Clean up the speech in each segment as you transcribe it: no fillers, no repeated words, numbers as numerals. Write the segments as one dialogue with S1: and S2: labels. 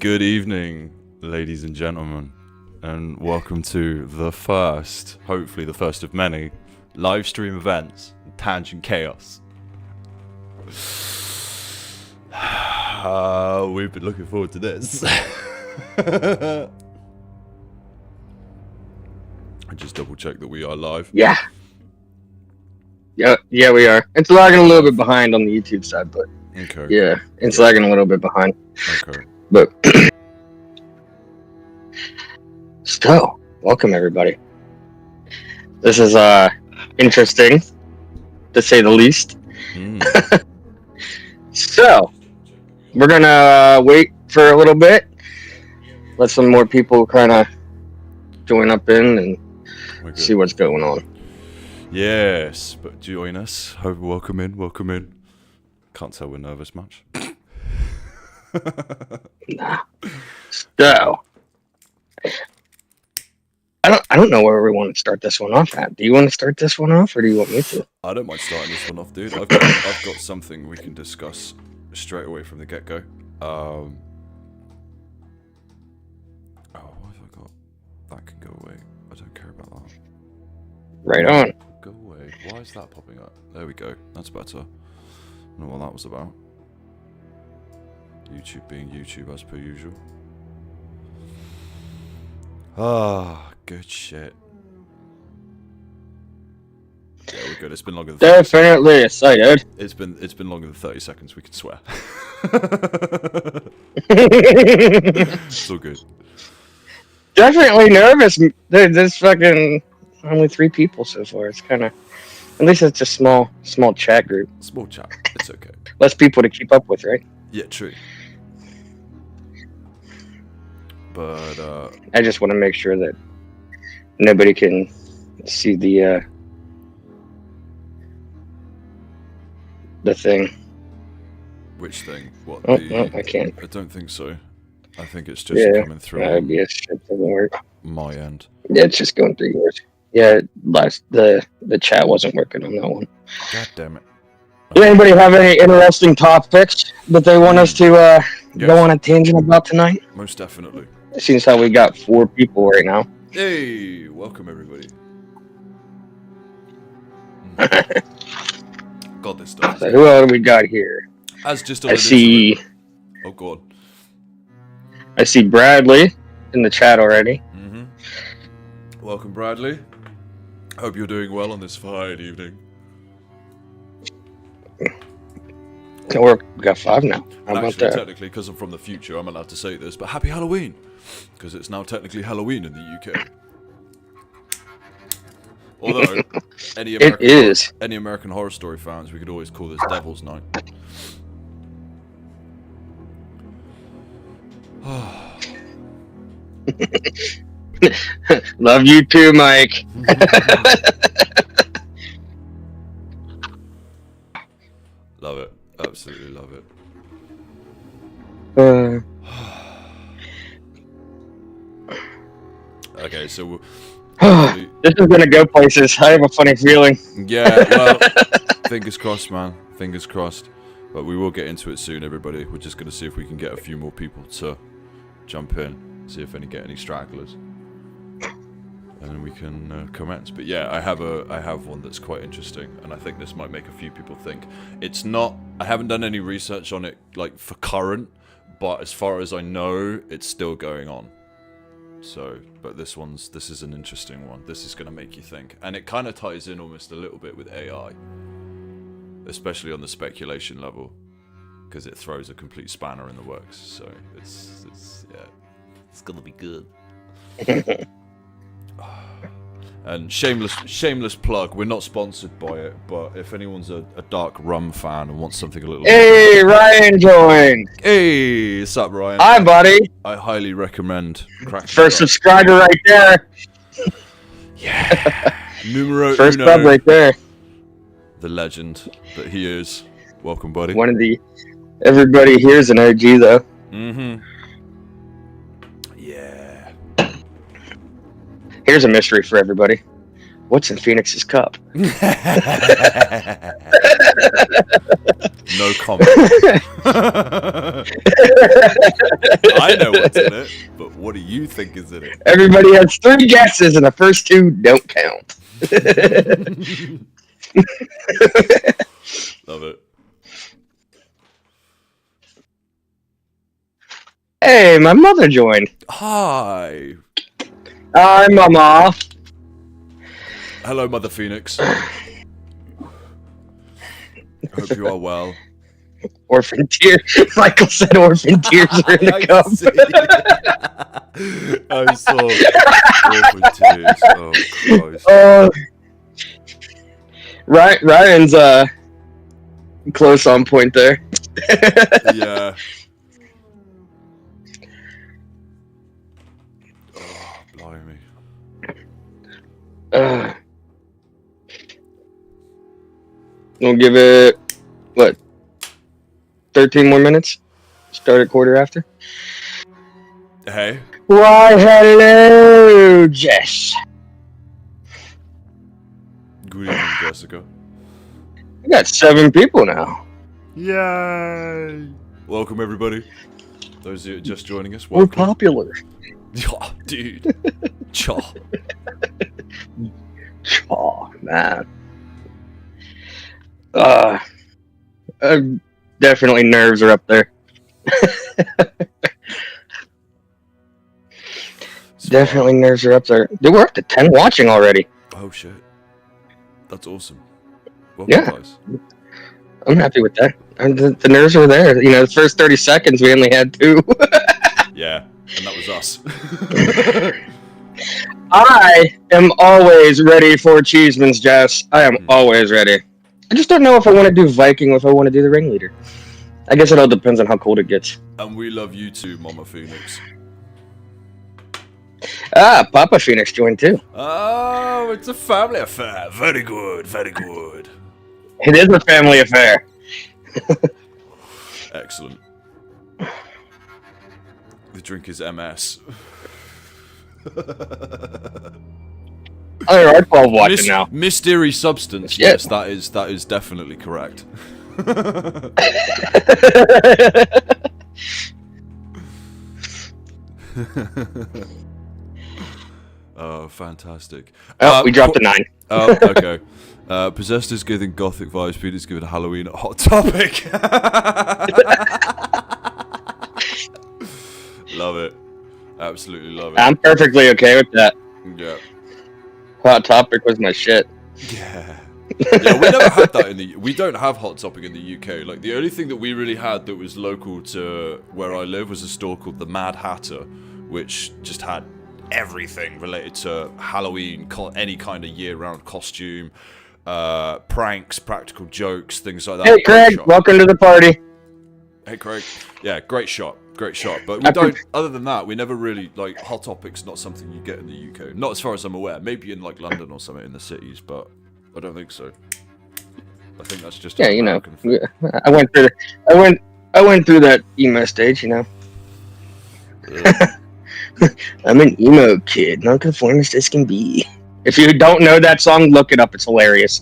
S1: Good evening, ladies and gentlemen, and welcome to the first, hopefully the first of many, live stream events, Tangent Chaos. We've been looking forward to this. I just double check that we are live.
S2: Yeah, we are. It's lagging a little bit behind on the YouTube side, but
S1: Okay.
S2: yeah, it's lagging a little bit behind.
S1: Okay.
S2: But so, welcome everybody. This is interesting, to say the least. So, we're gonna wait for a little bit, let some more people kind of join up in and see what's going on.
S1: Yes, but join us. Welcome in. Can't tell we're nervous much.
S2: Nah. So, I don't know where we want to start this one off at. Do you want to start this one off, or do you want me to?
S1: I don't mind starting this one off, dude. I've got something we can discuss straight away from the get-go. Oh, what have I got? That can go away. I don't care about that.
S2: Right on.
S1: Go away. Why is that popping up? There we go. That's better. I don't know what that was about. YouTube being YouTube as per usual. Ah, good shit. Yeah, we're good. It's been longer than 30
S2: Definitely excited.
S1: It's been longer than 30 seconds. We can swear. It's all good.
S2: Definitely nervous. There's fucking only 3 people so far. It's kind of, at least it's a small chat group.
S1: Small chat. It's okay.
S2: Less people to keep up with, right?
S1: Yeah, true. But
S2: I just want to make sure that nobody can see the thing.
S1: which thing? What?
S2: Oh, no, I can't.
S1: I don't think so. I think it's just coming through
S2: OBS shit doesn't work.
S1: my end.
S2: Yeah, it's just going through yours. Yeah, the chat wasn't working on that one.
S1: God damn it.
S2: Does anybody have any interesting topics that they want us to go on a tangent about tonight?
S1: Most definitely.
S2: It seems how we got 4 people right now.
S1: Hey, welcome everybody. God, this stuff.
S2: So who else do we got here?
S1: As just
S2: I see.
S1: Oh god.
S2: I see Bradley in the chat already.
S1: Welcome, Bradley. Hope you're doing well on this fine evening.
S2: We got 5 now. How about
S1: actually,
S2: that?
S1: technically, because I'm from the future, I'm allowed to say this, but happy Halloween! Because it's now technically Halloween in the UK. Although, any American Horror Story fans, we could always call this Devil's Night.
S2: Love you too, Mike.
S1: Love it. Absolutely love it. Okay, so
S2: this is gonna go places. I have a funny feeling.
S1: yeah, well, fingers crossed, man. Fingers crossed. But we will get into it soon, everybody. We're just gonna see if we can get a few more people to jump in, see if get any stragglers, and then we can commence. But yeah, I have one that's quite interesting, and I think this might make a few people think. It's not. I haven't done any research on it, like for current, but as far as I know, it's still going on. So, but this is an interesting one. This is going to make you think, and it kind of ties in almost a little bit with AI, especially on the speculation level, because it throws a complete spanner in the works. So it's gonna be good. And shameless plug. We're not sponsored by it, but if anyone's a dark rum fan and wants something a little.
S2: Hey, Ryan joined.
S1: Hey, what's up, Ryan?
S2: Hi, buddy.
S1: I highly recommend cracking.
S2: First subscriber right there.
S1: Yeah. Numero
S2: First
S1: uno.
S2: sub right there.
S1: The legend that he is. Welcome, buddy.
S2: One of the. Everybody here's an OG though.
S1: Yeah.
S2: Here's a mystery for everybody. What's in Phoenix's cup?
S1: No comment. I know what's in it, but what do you think is in it?
S2: Everybody has 3 guesses, and the first 2 don't count.
S1: Love it.
S2: Hey, my mother joined.
S1: Hi.
S2: Hi, Mama.
S1: Hello, Mother Phoenix. Hope you are well.
S2: Orphan tears. Michael said orphan tears are in the cup.
S1: I saw orphan tears. Oh, Christ.
S2: Ryan's close on point there.
S1: Yeah. Oh, blimey.
S2: We'll give it, what, 13 more minutes? Start at quarter after?
S1: Hey.
S2: Why, hello, Jess.
S1: Good evening, Jessica.
S2: We got 7 people now.
S1: Yay! Welcome, everybody. Those who are just joining us,
S2: We're
S1: welcome.
S2: popular.
S1: Oh, dude. Chaw.
S2: Oh, man. Definitely nerves are up there. Definitely nerves are up there. Dude, we're up to 10 watching already.
S1: Oh, shit. That's awesome. Welcome,
S2: Yeah.
S1: guys.
S2: I'm happy with that. And the nerves were there. You know, the first 30 seconds we only had 2.
S1: Yeah, and that was us.
S2: I am always ready for Cheeseman's, Jess. I am always ready. I just don't know if I want to do Viking or if I want to do the Ringleader. I guess it all depends on how cold it gets.
S1: And we love you too, Mama Phoenix.
S2: Papa Phoenix joined too.
S1: Oh, it's a family affair. Very good, very good.
S2: It is a family affair.
S1: Excellent. The drink is MS.
S2: I are 12 watching now.
S1: Mystery substance.
S2: Shit.
S1: Yes, that is definitely correct. Oh, fantastic.
S2: Oh, we dropped a 9.
S1: Oh, okay. Possessed is giving gothic vibes. Peter's giving Halloween a hot topic. Love it. Absolutely love it.
S2: I'm perfectly okay with that.
S1: Yeah.
S2: Hot Topic was my shit.
S1: Yeah. Yeah, we never had that we don't have Hot Topic in the UK. Like, the only thing that we really had that was local to where I live was a store called the Mad Hatter, which just had everything related to Halloween, any kind of year-round costume, pranks, practical jokes, things like that.
S2: Hey, Craig, welcome to the party.
S1: Hey, Craig. Yeah, great shot. Great shot. But we don't, other than that, we never really, like, Hot Topic's not something you get in the UK. Not as far as I'm aware. Maybe in, like, London or something in the cities, but I don't think so. I think that's just
S2: you know, I went through that emo stage, you know. I'm an emo kid, nonconformist as can be. If you don't know that song, look it up. It's hilarious.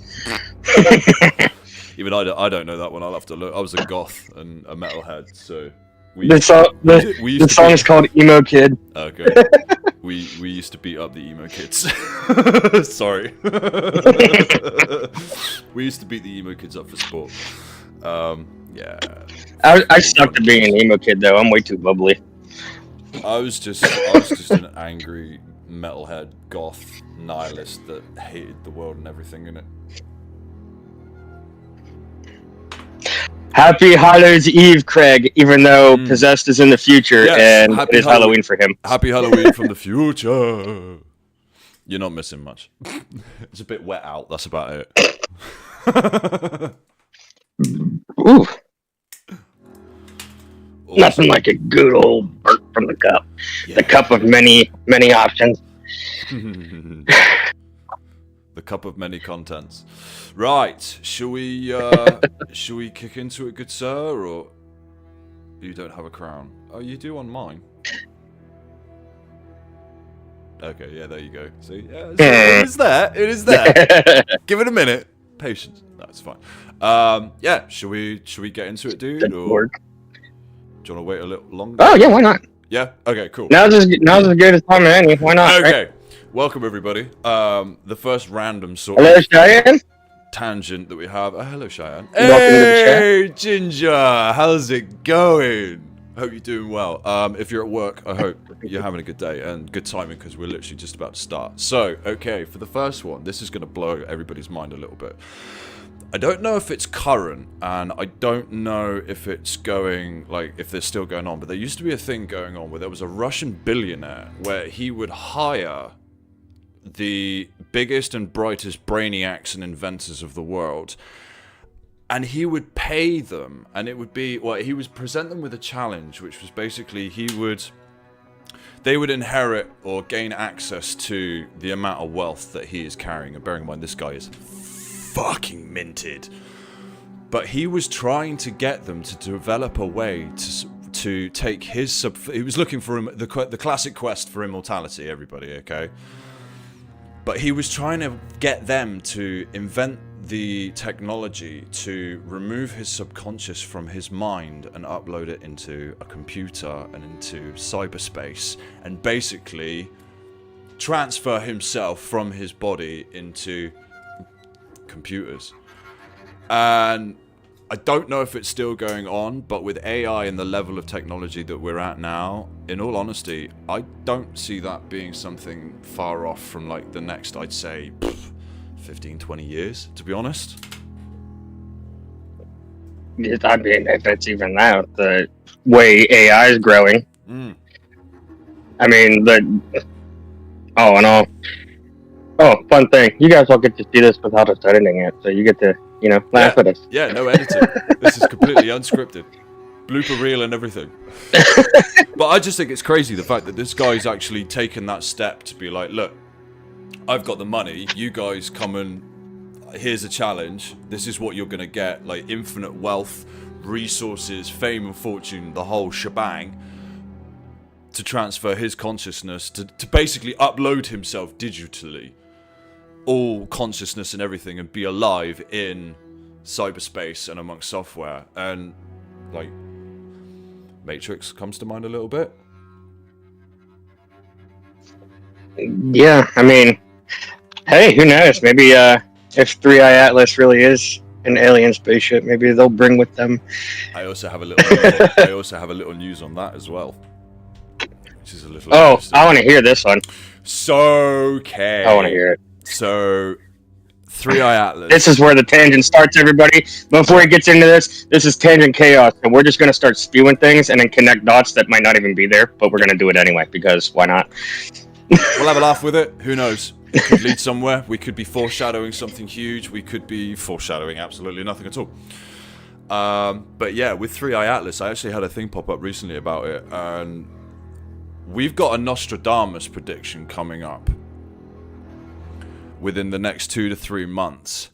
S1: Even I don't know that one. I'll have to look. I was a goth and a metalhead, so
S2: The song is called Emo Kid.
S1: Okay. We used to beat up the emo kids. Sorry. We used to beat the emo kids up for sport. Yeah.
S2: I sucked at being an emo kid though. I'm way too bubbly.
S1: I was just an angry metalhead goth nihilist that hated the world and everything in it.
S2: Happy Hallows Eve, Craig, even though Possessed is in the future,
S1: Yes,
S2: and it is Halloween for him.
S1: Happy Halloween from the future. You're not missing much. It's a bit wet out, that's about it.
S2: Ooh. Awesome. Nothing like a good old burp from the cup. Yeah. The cup of many, many options.
S1: The cup of many contents. Right, shall we kick into it, good sir, or you don't have a crown? Oh, you do on mine. Okay, yeah, there you go. See, yeah, it is there. It is there. Give it a minute. Patience. That's fine. Yeah, shall we get into it, dude? Or... Do you want to wait a little longer?
S2: Oh yeah, why not?
S1: Yeah. Okay. Cool.
S2: Now's as good as time as any. Why not?
S1: Okay.
S2: Right?
S1: Welcome everybody. The first random sort
S2: Hello,
S1: of
S2: Cheyenne.
S1: tangent that we have. Hello, Cheyenne.
S2: Welcome to the chat.
S1: Hey, Ginger. How's it going? Hope you're doing well. If you're at work, I hope you're having a good day and good timing because we're literally just about to start. So, okay, for the first one, this is going to blow everybody's mind a little bit. I don't know if it's current, and I don't know if it's going, like, if they're still going on, but there used to be a thing going on where there was a Russian billionaire where he would hire the biggest and brightest brainiacs and inventors of the world, and he would pay them, and it would be, well, he would present them with a challenge, which was basically they would inherit or gain access to the amount of wealth that he is carrying, and bearing in mind this guy is fucking minted. But he was trying to get them to develop a way to take his he was looking for the classic quest for immortality, everybody, okay? But he was trying to get them to invent the technology to remove his subconscious from his mind and upload it into a computer and into cyberspace, and basically transfer himself from his body into computers. And I don't know if it's still going on, but with AI and the level of technology that we're at now, in all honesty, I don't see that being something far off from like the next, I'd say, 15, 20 years, to be honest.
S2: I mean, if it's even that, the way AI is growing. I mean, all in all. Oh, fun thing. You guys all get to see this without us editing it, so you get to, laugh at us.
S1: Yeah, no editing. This is completely unscripted. Blooper reel and everything. But I just think it's crazy, the fact that this guy's actually taken that step to be like, look, I've got the money, you guys come and here's a challenge, this is what you're going to get, like infinite wealth, resources, fame and fortune, the whole shebang, to transfer his consciousness, to basically upload himself digitally, all consciousness and everything, and be alive in cyberspace and amongst software. And like Matrix comes to mind a little bit.
S2: Yeah, I mean, hey, who knows? Maybe if 3i Atlas really is an alien spaceship, maybe they'll bring with them.
S1: I also have a little news on that as well, which is a little.
S2: Oh, I want to hear this one.
S1: So, okay.
S2: I want to hear it.
S1: So, 3i Atlas.
S2: This is where the tangent starts, everybody. Before he gets into this is tangent chaos, and we're just going to start spewing things and then connect dots that might not even be there, but we're going to do it anyway, because why not?
S1: We'll have a laugh with it. Who knows? It could lead somewhere. We could be foreshadowing something huge. We could be foreshadowing absolutely nothing at all. But yeah, with 3i Atlas, I actually had a thing pop up recently about it, and we've got a Nostradamus prediction coming up within the next 2 to 3 months.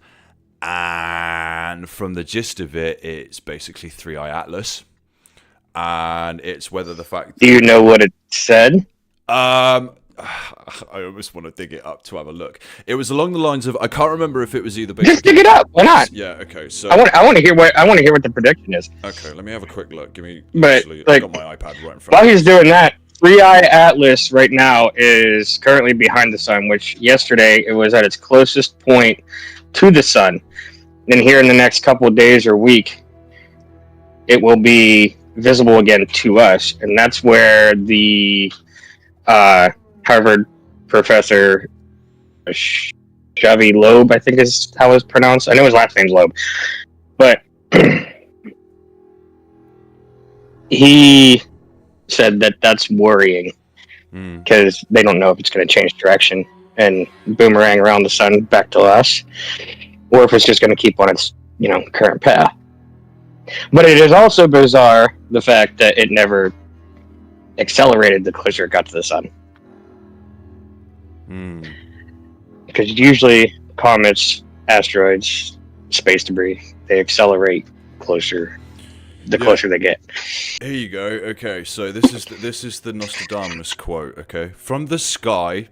S1: And from the gist of it, it's basically 3i Atlas. And it's whether the fact...
S2: Do you know what it said?
S1: I almost want to dig it up to have a look. It was along the lines of, I can't remember if it was either basically...
S2: Just dig it up. Why not?
S1: Yeah, okay, so...
S2: I want to hear what the prediction is.
S1: Okay, let me have a quick look. Give me...
S2: But,
S1: actually, I've got my iPad right in front
S2: while
S1: of me.
S2: he's doing that, 3i Atlas right now is currently behind the sun, which yesterday it was at its closest point to the sun. And here in the next couple of days or week, it will be visible again to us. And that's where the Harvard professor Xavi Loeb, I think is how it's pronounced. I know his last name's Loeb. But he said that that's worrying because they don't know if it's going to change direction and boomerang around the sun back to us, or if it's just going to keep on its current path. But it is also bizarre the fact that it never accelerated the closer it got to the sun. Because usually comets, asteroids, space debris, they accelerate closer. The closer they get.
S1: Here you go. Okay, so this is the Nostradamus quote. Okay, from the sky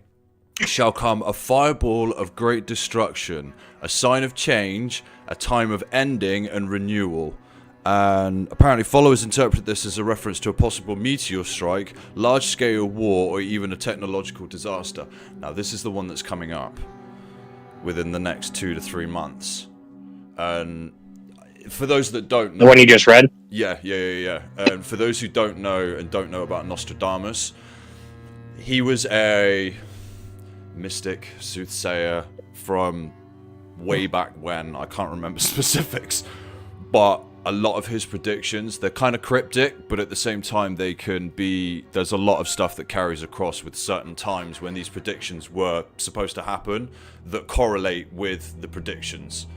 S1: shall come a fireball of great destruction, a sign of change, a time of ending and renewal, And apparently followers interpret this as a reference to a possible meteor strike, large-scale war, or even a technological disaster. Now, this is the one that's coming up within the next 2 to 3 months. And for those that don't know...
S2: The one you just read?
S1: Yeah. And for those who don't know about Nostradamus, he was a mystic, soothsayer from way back when. I can't remember specifics, but a lot of his predictions, they're kind of cryptic, but at the same time they can be, there's a lot of stuff that carries across with certain times when these predictions were supposed to happen that correlate with the predictions.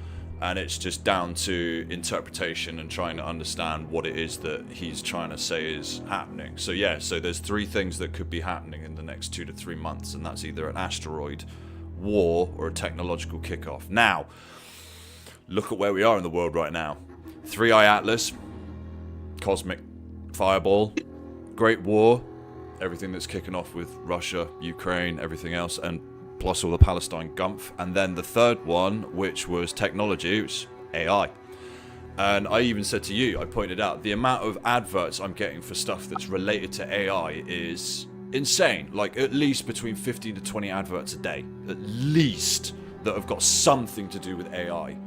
S1: And it's just down to interpretation and trying to understand what it is that he's trying to say is happening. So yeah, so there's 3 things that could be happening in the next 2 to 3 months, and that's either an asteroid, war, or a technological kickoff. Now, look at where we are in the world right now. 3i Atlas, cosmic fireball, Great War, everything that's kicking off with Russia, Ukraine, everything else, and plus all the Palestine gumph. And then the third one, which was technology, which is AI. And I even said to you, I pointed out, the amount of adverts I'm getting for stuff that's related to AI is insane. Like, at least between 15 to 20 adverts a day, at least, that have got something to do with AI.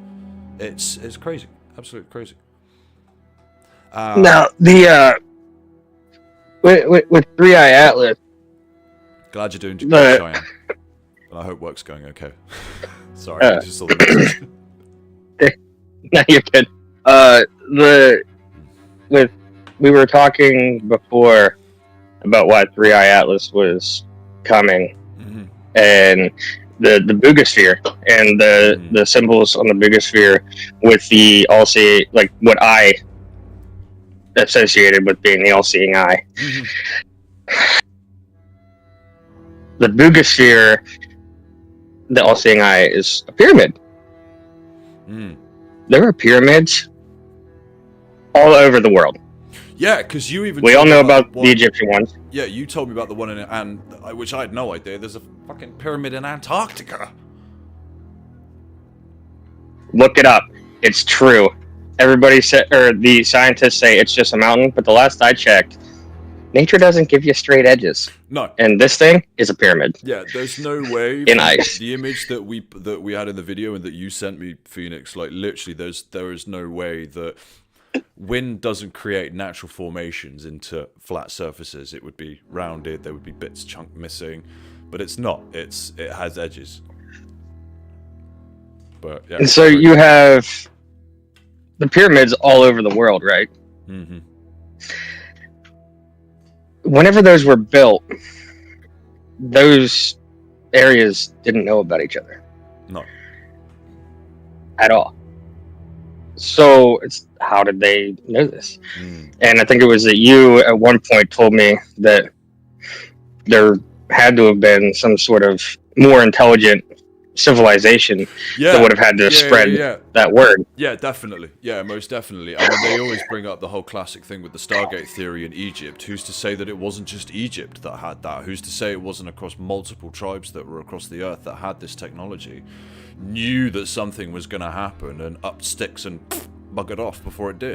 S1: It's crazy. Absolutely crazy.
S2: Now, the with 3i Atlas,
S1: glad you're doing good, Cheyenne. And I hope work's going okay. Sorry, I just saw the message.
S2: No, you're good. We were talking before about why 3i Atlas was coming, and the Boogosphere and the symbols on the Boogosphere with the all-seeing, like what I associated with being the all-seeing eye. The Boogosphere, the all-seeing eye, is a pyramid. There are pyramids all over the world.
S1: Yeah, because you even...
S2: We all know about the Egyptian ones.
S1: Yeah, you told me about the one in... which I had no idea. There's a fucking pyramid in Antarctica.
S2: Look it up. It's true. Everybody said, or the scientists say it's just a mountain, but the last I checked, nature doesn't give you straight edges.
S1: No.
S2: And this thing is a pyramid.
S1: Yeah, there's no way...
S2: in ice.
S1: The image that we had in the video and that you sent me, Phoenix, like, literally, there is no way that... Wind doesn't create natural formations into flat surfaces. It would be rounded, there would be bits chunk missing, but it's not. It has edges. But yeah.
S2: And so you have the pyramids all over the world, right? Whenever those were built, those areas didn't know about each other.
S1: No.
S2: At all. So it's how did they know this? And I think it was that you at one point told me that there had to have been some sort of more intelligent civilization that would have had to spread that word.
S1: Yeah, definitely. Yeah, most definitely. I mean, they always bring up the whole classic thing with the Stargate theory in Egypt. Who's to say that it wasn't just Egypt that had that? Who's to say it wasn't across multiple tribes that were across the earth that had this technology? Knew that something was going to happen and upped sticks and buggered off before it did.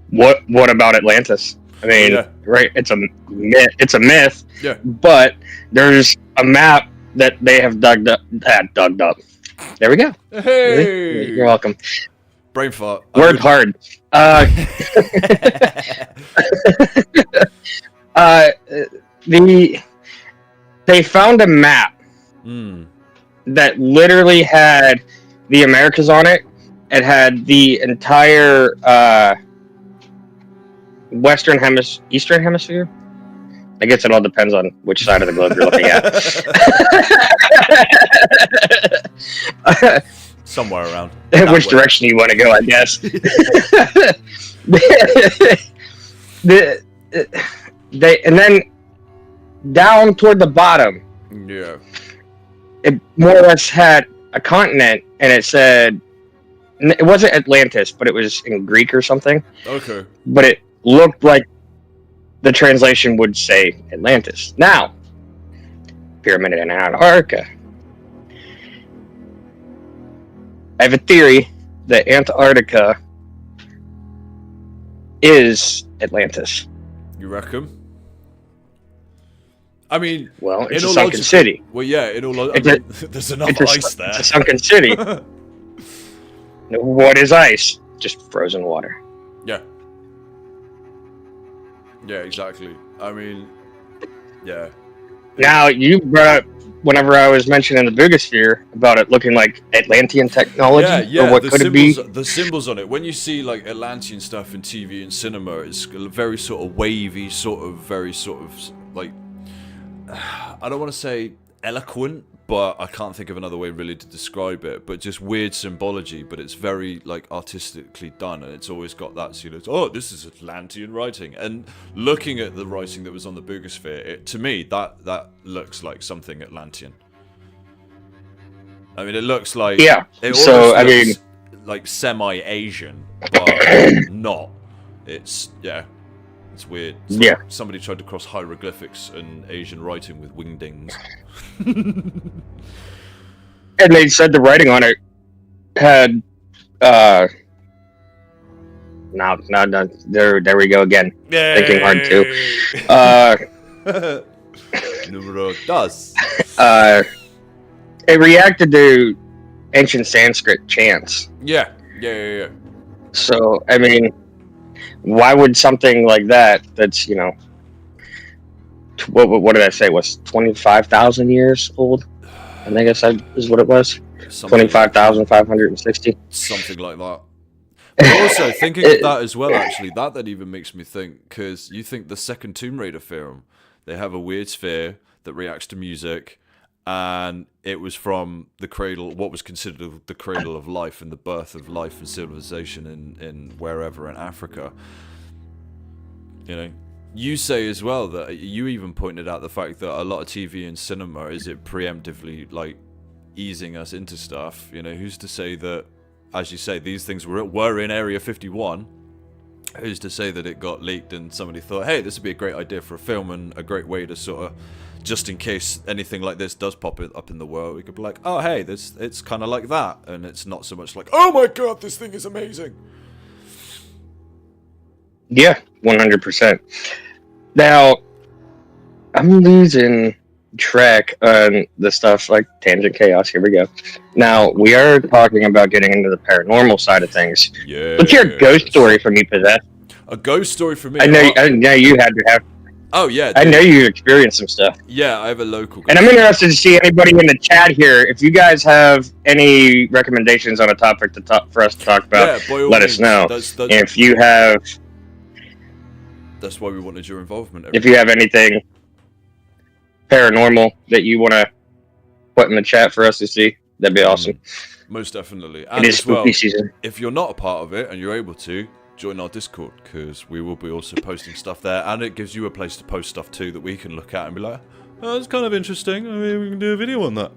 S2: What about Atlantis? I mean, right? It's a myth. Yeah. But there's a map that they have dug up. There we go.
S1: Hey,
S2: you're welcome.
S1: Brain fart.
S2: Word hard. They found a map that literally had the Americas on it. It had the entire Eastern Hemisphere. I guess it all depends on which side of the globe you're looking at.
S1: Somewhere around.
S2: Which direction you want to go, I guess. And then down toward the bottom, it more or less had a continent, and it said, it wasn't Atlantis, but it was in Greek or something.
S1: Okay.
S2: But it looked like the translation would say Atlantis. Now, pyramid in Antarctica. I have a theory that Antarctica is Atlantis?
S1: You reckon? I mean,
S2: Well, it's
S1: in
S2: a
S1: all
S2: sunken
S1: logic-
S2: city.
S1: Well, yeah, in all
S2: It's a-
S1: there's enough
S2: It's a,
S1: ice there.
S2: it's a sunken city. What is ice? Just frozen water.
S1: Yeah. Yeah, exactly. I mean, yeah.
S2: Now, you brought up, whenever I was mentioning the Boogosphere, about it looking like Atlantean technology,
S1: Yeah,
S2: or what
S1: the
S2: could
S1: symbols,
S2: it be?
S1: the symbols on it. When you see like Atlantean stuff in TV and cinema, it's very sort of wavy, very sort of like I don't want to say eloquent, but I can't think of another way really to describe it. But just weird symbology, but it's very like artistically done, and it's always got that oh, this is Atlantean writing. And looking at the writing that was on the Boogosphere, to me that looks like something Atlantean. I mean, it looks like It
S2: so, I
S1: looks
S2: mean,
S1: like semi-Asian, but not. It's it's weird.
S2: Yeah.
S1: Somebody tried to cross hieroglyphics and Asian writing with wingdings.
S2: and they said the writing on it had, no, there we go again. Thinking hard too.
S1: Numero dos.
S2: It reacted to ancient Sanskrit chants.
S1: Yeah.
S2: So, I mean, why would something like that's, what did I say, was 25,000 years old? I think that is what it was. 25,560.
S1: Something like that. But also, thinking of that as well, actually, that even makes me think, because you think the second Tomb Raider film, they have a weird sphere that reacts to music, and it was from the cradle, what was considered the cradle of life and the birth of life and civilization in wherever in Africa. You say as well that you even pointed out the fact that a lot of TV and cinema, is it preemptively like easing us into stuff? Who's to say that, as you say, these things were in Area 51? Who's to say that it got leaked and somebody thought, hey, this would be a great idea for a film and a great way to sort of, just in case anything like this does pop up in the world, we could be like, oh, hey, it's kind of like that, and it's not so much like, oh my god, this thing is amazing.
S2: Yeah, 100%. Now, I'm losing track on the stuff like Tangent Chaos. Here we go. Now, we are talking about getting into the paranormal side of things.
S1: Yeah.
S2: Let's hear a ghost story from you, Possess.
S1: A ghost story for me.
S2: I know you had to have.
S1: Oh, yeah.
S2: I know you experienced some stuff.
S1: Yeah, I have a local ghost.
S2: And I'm interested to see anybody in the chat here. If you guys have any recommendations on a topic for us to talk about, let us know. If you have...
S1: That's why we wanted your involvement.
S2: If you have anything paranormal that you want to put in the chat for us to see, that'd be awesome.
S1: Most definitely. And
S2: it is spooky season.
S1: If you're not a part of it and you're able to, join our Discord, because we will be also posting stuff there, and it gives you a place to post stuff too that we can look at and be like, oh, that's kind of interesting. I mean, we can do a video on that.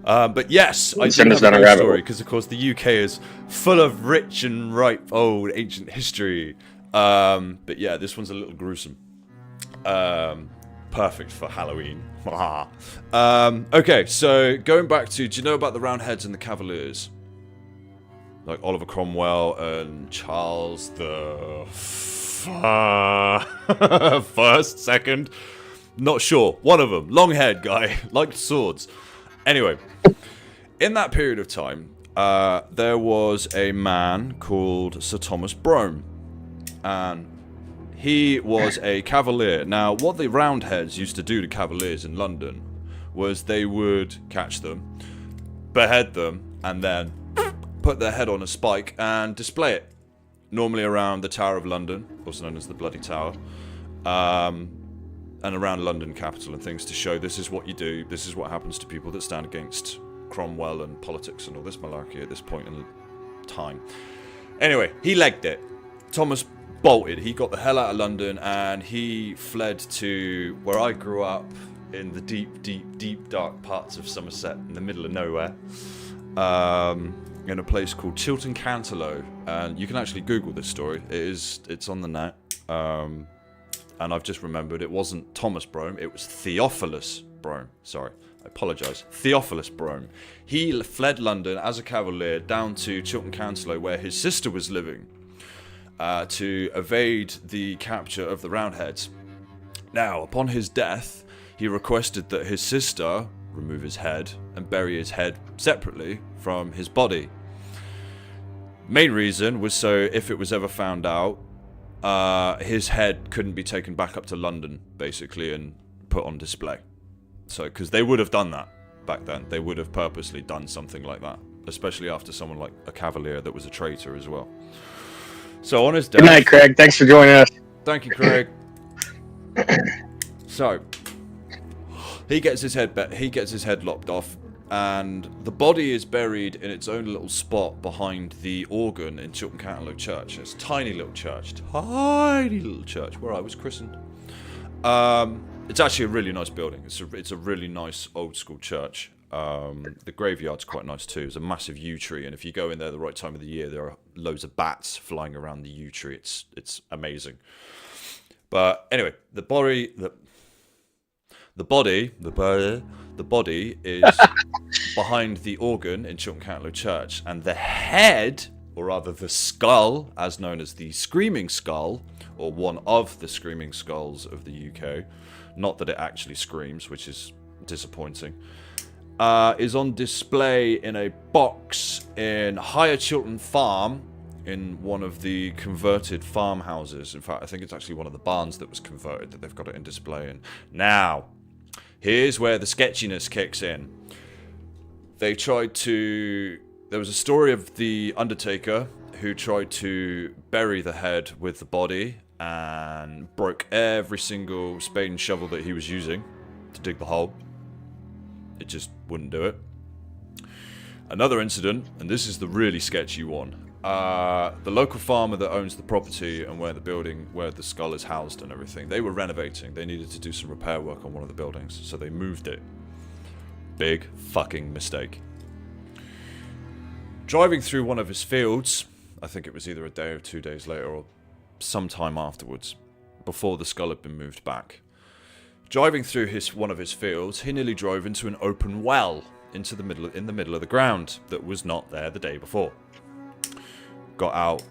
S1: But yes, I do have a ghost story, because of course the UK is full of rich and ripe old ancient history. But yeah, this one's a little gruesome. Perfect for Halloween. Okay, so going back to, do you know about the Roundheads and the Cavaliers? Like Oliver Cromwell and Charles the first, second, not sure. One of them, long-haired guy, liked swords. Anyway, in that period of time, there was a man called Sir Thomas Brome, and he was a cavalier. Now, what the Roundheads used to do to cavaliers in London was they would catch them, behead them, and then put their head on a spike and display it, normally around the Tower of London, also known as the Bloody Tower, and around London capital and things, to show this is what you do, this is what happens to people that stand against Cromwell and politics and all this malarkey at this point in time. Anyway, he legged it. Thomas bolted. He got the hell out of London and he fled to where I grew up, in the deep dark parts of Somerset, in the middle of nowhere. In a place called Chiltern Canterlow, and you can actually Google this story. It's on the net, and I've just remembered it wasn't Thomas Brome, it was Theophilus Brome. Sorry, I apologise. Theophilus Brome. He fled London as a cavalier down to Chiltern Canterlow, where his sister was living, to evade the capture of the Roundheads. Now, upon his death, he requested that his sister remove his head and bury his head separately from his body. Main reason was so if it was ever found out, his head couldn't be taken back up to London, basically, and put on display. So, because they would have done that back then. They would have purposely done something like that, especially after someone like a Cavalier that was a traitor as well. So, on his death...
S2: Good night, Craig. Thanks for joining us.
S1: Thank you, Craig. So, he gets his head lopped off, and the body is buried in its own little spot behind the organ in Chiltern Canterlow Church. It's a tiny little church, where I was christened. It's actually a really nice building. It's a really nice old school church. The graveyard's quite nice too. It's a massive yew tree, and if you go in there the right time of the year, there are loads of bats flying around the yew tree. It's amazing. But anyway, the body is behind the organ in Chiltern Canterlow Church, and the head, or rather the skull, as known as the Screaming Skull, or one of the Screaming Skulls of the UK, not that it actually screams, which is disappointing, is on display in a box in Higher Chiltern Farm, in one of the converted farmhouses. In fact, I think it's actually one of the barns that was converted that they've got it in display in. Now, here's where the sketchiness kicks in. There was a story of the Undertaker who tried to bury the head with the body and broke every single spade and shovel that he was using to dig the hole. It just wouldn't do it. Another incident, and this is the really sketchy one. The local farmer that owns the property and where the skull is housed and everything, they were renovating. They needed to do some repair work on one of the buildings, so they moved it. Big fucking mistake. Driving through one of his fields, I think it was either a day or 2 days later or sometime afterwards, before the skull had been moved back. Driving through one of his fields, he nearly drove into an open well in the middle of the ground that was not there the day before. Got out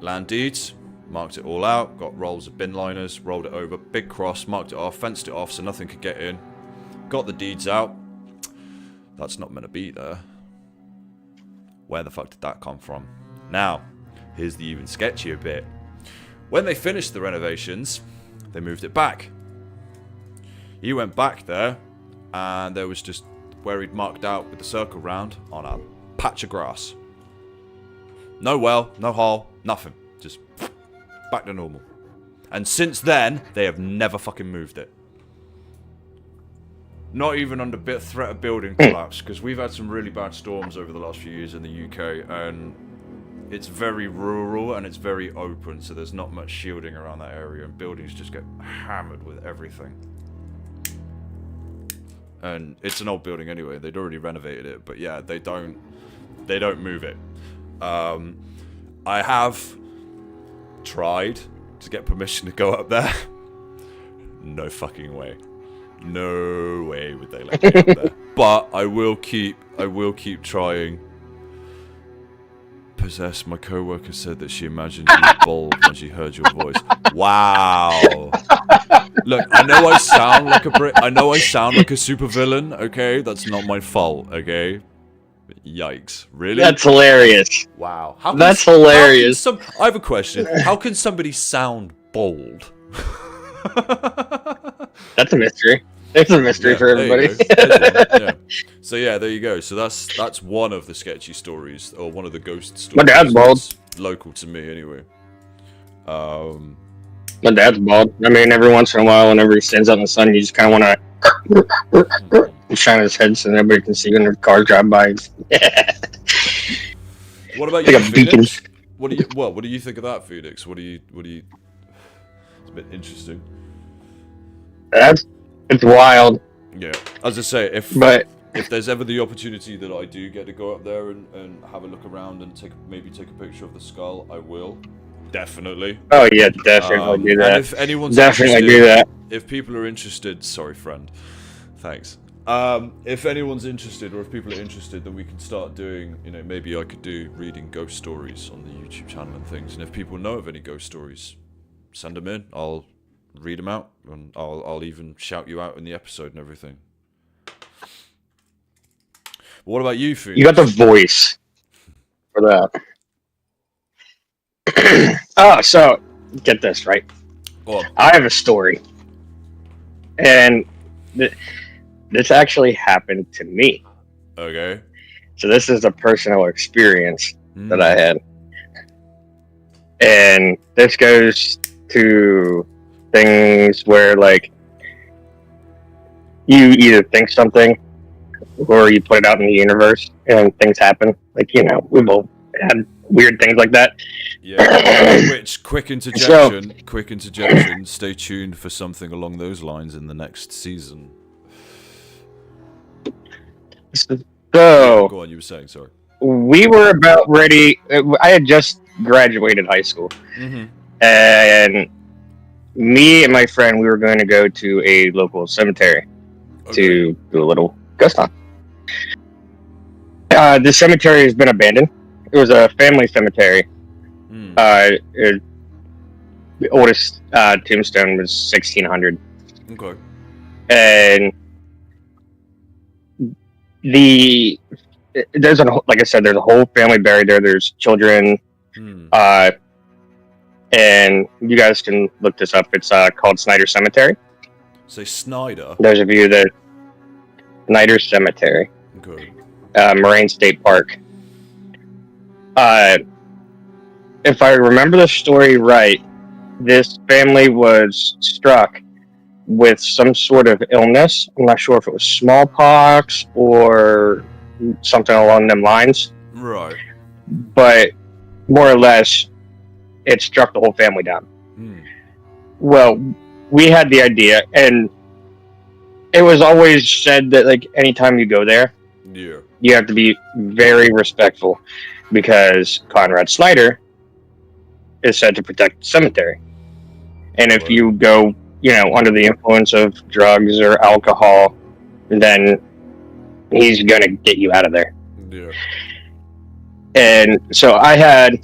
S1: land deeds, marked it all out, got rolls of bin liners, rolled it over, big cross, marked it off, fenced it off so nothing could get in. Got the deeds out. That's not meant to be there. Where the fuck did that come from? Now, here's the even sketchier bit. When they finished the renovations, they moved it back. He went back there, and there was just where he'd marked out with the circle round on a patch of grass. No well, no hole, nothing. Just back to normal. And since then, they have never fucking moved it. Not even under threat of building collapse, because we've had some really bad storms over the last few years in the UK, and it's very rural and it's very open, so there's not much shielding around that area, and buildings just get hammered with everything. And it's an old building anyway. They'd already renovated it, but yeah, they don't move it. I have tried to get permission to go up there. No fucking way. No way would they let me up there. But I will keep trying. Possessed, my co-worker said that she imagined you were bald when she heard your voice. Wow. Look, I know I sound like a supervillain, okay? That's not my fault, okay? Yikes. Really?
S2: That's hilarious.
S1: Wow.
S2: That's hilarious.
S1: I have a question. How can somebody sound bald?
S2: That's a mystery. It's a mystery for everybody.
S1: Yeah. So yeah, there you go. So that's one of the sketchy stories, or one of the ghost stories.
S2: My dad's bald.
S1: Local to me, anyway.
S2: My dad's bald. I mean, every once in a while, whenever he stands out in the sun, you just kind of want to shine his head so nobody can see when the cars drive by.
S1: What about
S2: like
S1: you,
S2: a
S1: Phoenix? What do you think of that, Phoenix? What do you? It's a bit interesting.
S2: It's wild.
S1: Yeah, as I say, if there's ever the opportunity that I do get to go up there and have a look around and maybe take a picture of the skull, I will. Definitely.
S2: Oh yeah, definitely do that.
S1: And if anyone's
S2: definitely do that.
S1: If people are interested, sorry friend, thanks. If anyone's interested, or if people are interested, then we can start doing, maybe I could do reading ghost stories on the YouTube channel and things. And if people know of any ghost stories, send them in. I'll read them out, and I'll even shout you out in the episode and everything. What about you, Phoenix?
S2: You got the voice for that. Oh, so get this right.
S1: What?
S2: I have a story, and this actually happened to me.
S1: Okay.
S2: So this is a personal experience that I had, and this goes to things where like you either think something or you put it out in the universe and things happen. Like, we both had weird things like that.
S1: Yeah. Which, quick interjection, stay tuned for something along those lines in the next season.
S2: So
S1: Go on, you were saying, sorry.
S2: we were about ready. I had just graduated high school, and me and my friend, we were going to go to a local cemetery to do a little ghost hunt. The cemetery has been abandoned. It was a family cemetery. The oldest tombstone was 1600.
S1: Okay.
S2: And there's like I said, there's a whole family buried there. There's children, and you guys can look this up. It's called Snyder Cemetery.
S1: Say Snyder.
S2: Those of you that Snyder Cemetery,
S1: Okay.
S2: Moraine State Park. If I remember the story right, this family was struck with some sort of illness. I'm not sure if it was smallpox or something along them lines.
S1: Right.
S2: But more or less, it struck the whole family down. Well, we had the idea, and it was always said that like anytime you go there, you have to be very respectful, because Conrad Snyder is said to protect the cemetery. And if you go, under the influence of drugs or alcohol, then he's gonna get you out of there.
S1: Yeah.
S2: And so I had,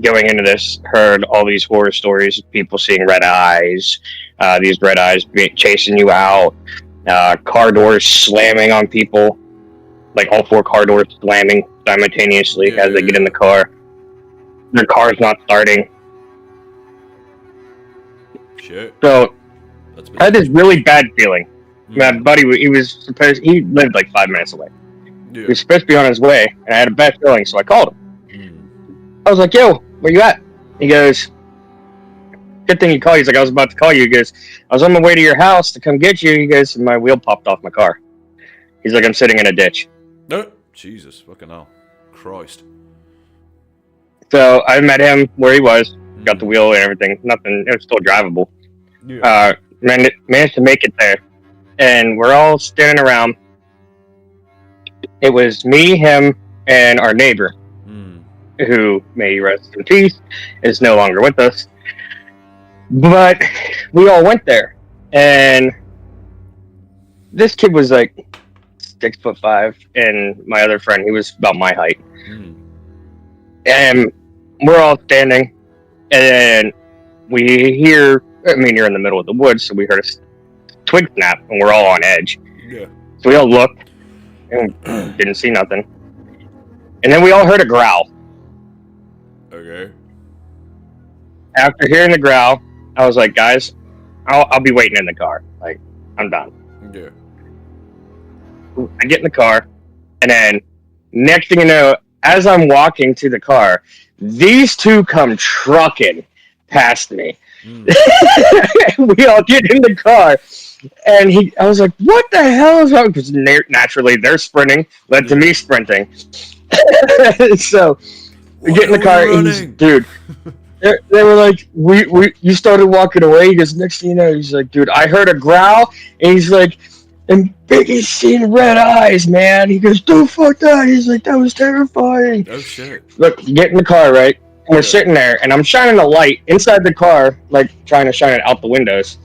S2: going into this, heard all these horror stories of people seeing red eyes, these red eyes chasing you out, car doors slamming on people, like all 4 car doors slamming simultaneously as they get in the car. Their car's not starting.
S1: Shit.
S2: So I had this really bad feeling. My buddy, he lived like 5 minutes away. He was supposed to be on his way, and I had a bad feeling, so I called him. I was like, yo, where you at? He goes, good thing you called. He's like, I was about to call you. He goes, I was on my way to your house to come get you. He goes, and my wheel popped off my car. He's like, I'm sitting in a ditch.
S1: No, Jesus, fucking hell. Christ.
S2: So I met him where he was, got the wheel and everything. Nothing, it was still drivable. Managed to make it there. And we're all standing around. It was me, him, and our neighbor, who, may he rest in peace, is no longer with us. But we all went there. And this kid was like 6'5", and my other friend, he was about my height. And we're all standing, and we hear, you're in the middle of the woods, so we heard a twig snap, and we're all on edge.
S1: Yeah.
S2: So we all looked, and didn't see nothing. And then we all heard a growl.
S1: Okay.
S2: After hearing the growl, I was like, guys, I'll be waiting in the car. Like, I'm done.
S1: Yeah.
S2: I get in the car, and then next thing you know, as I'm walking to the car, these two come trucking past me. We all get in the car, and I was like, what the hell is wrong? Because naturally they're sprinting, led to me sprinting. So we get in the car, and dude, they were like, you started walking away. He goes, next thing you know, he's like, dude, I heard a growl, and he's like, and Biggie's seen red eyes, man. He goes, don't fuck that. He's like, that was terrifying.
S1: Oh, shit.
S2: Look, get in the car, right? And we're sitting there, and I'm shining a light inside the car, like trying to shine it out the windows,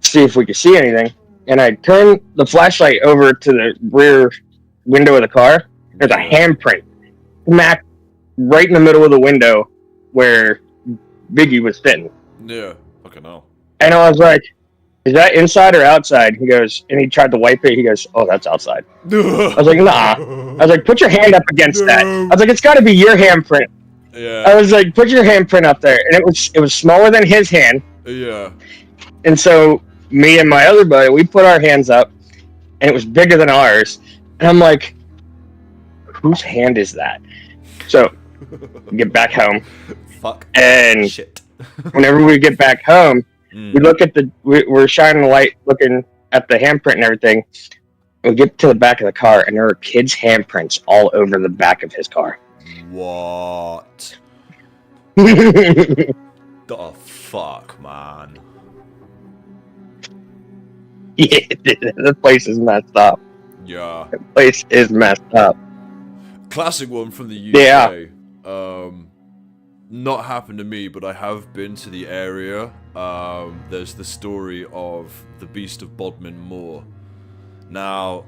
S2: see if we could see anything. and I turn the flashlight over to the rear window of the car. There's a handprint smack right in the middle of the window where Biggie was sitting.
S1: Yeah. Fucking hell.
S2: And I was like, is that inside or outside? He goes, and he tried to wipe it. He goes, oh, that's outside. I was like, nah. I was like, put your hand up against that. I was like, it's got to be your handprint.
S1: Yeah.
S2: I was like, put your handprint up there. And it was smaller than his hand.
S1: Yeah.
S2: And so me and my other buddy, we put our hands up, and it was bigger than ours. And I'm like, whose hand is that? So we get back home.
S1: Fuck.
S2: And
S1: shit.
S2: whenever we get back home, we look at we're shining the light, looking at the handprint and everything. We get to the back of the car, and there are kids' handprints all over the back of his car.
S1: What? The fuck, man?
S2: Yeah, the place is messed up.
S1: Yeah.
S2: The place is messed up.
S1: Classic one from the UK.
S2: Yeah.
S1: Not happened to me, but I have been to the area. There's the story of the Beast of Bodmin Moor. Now,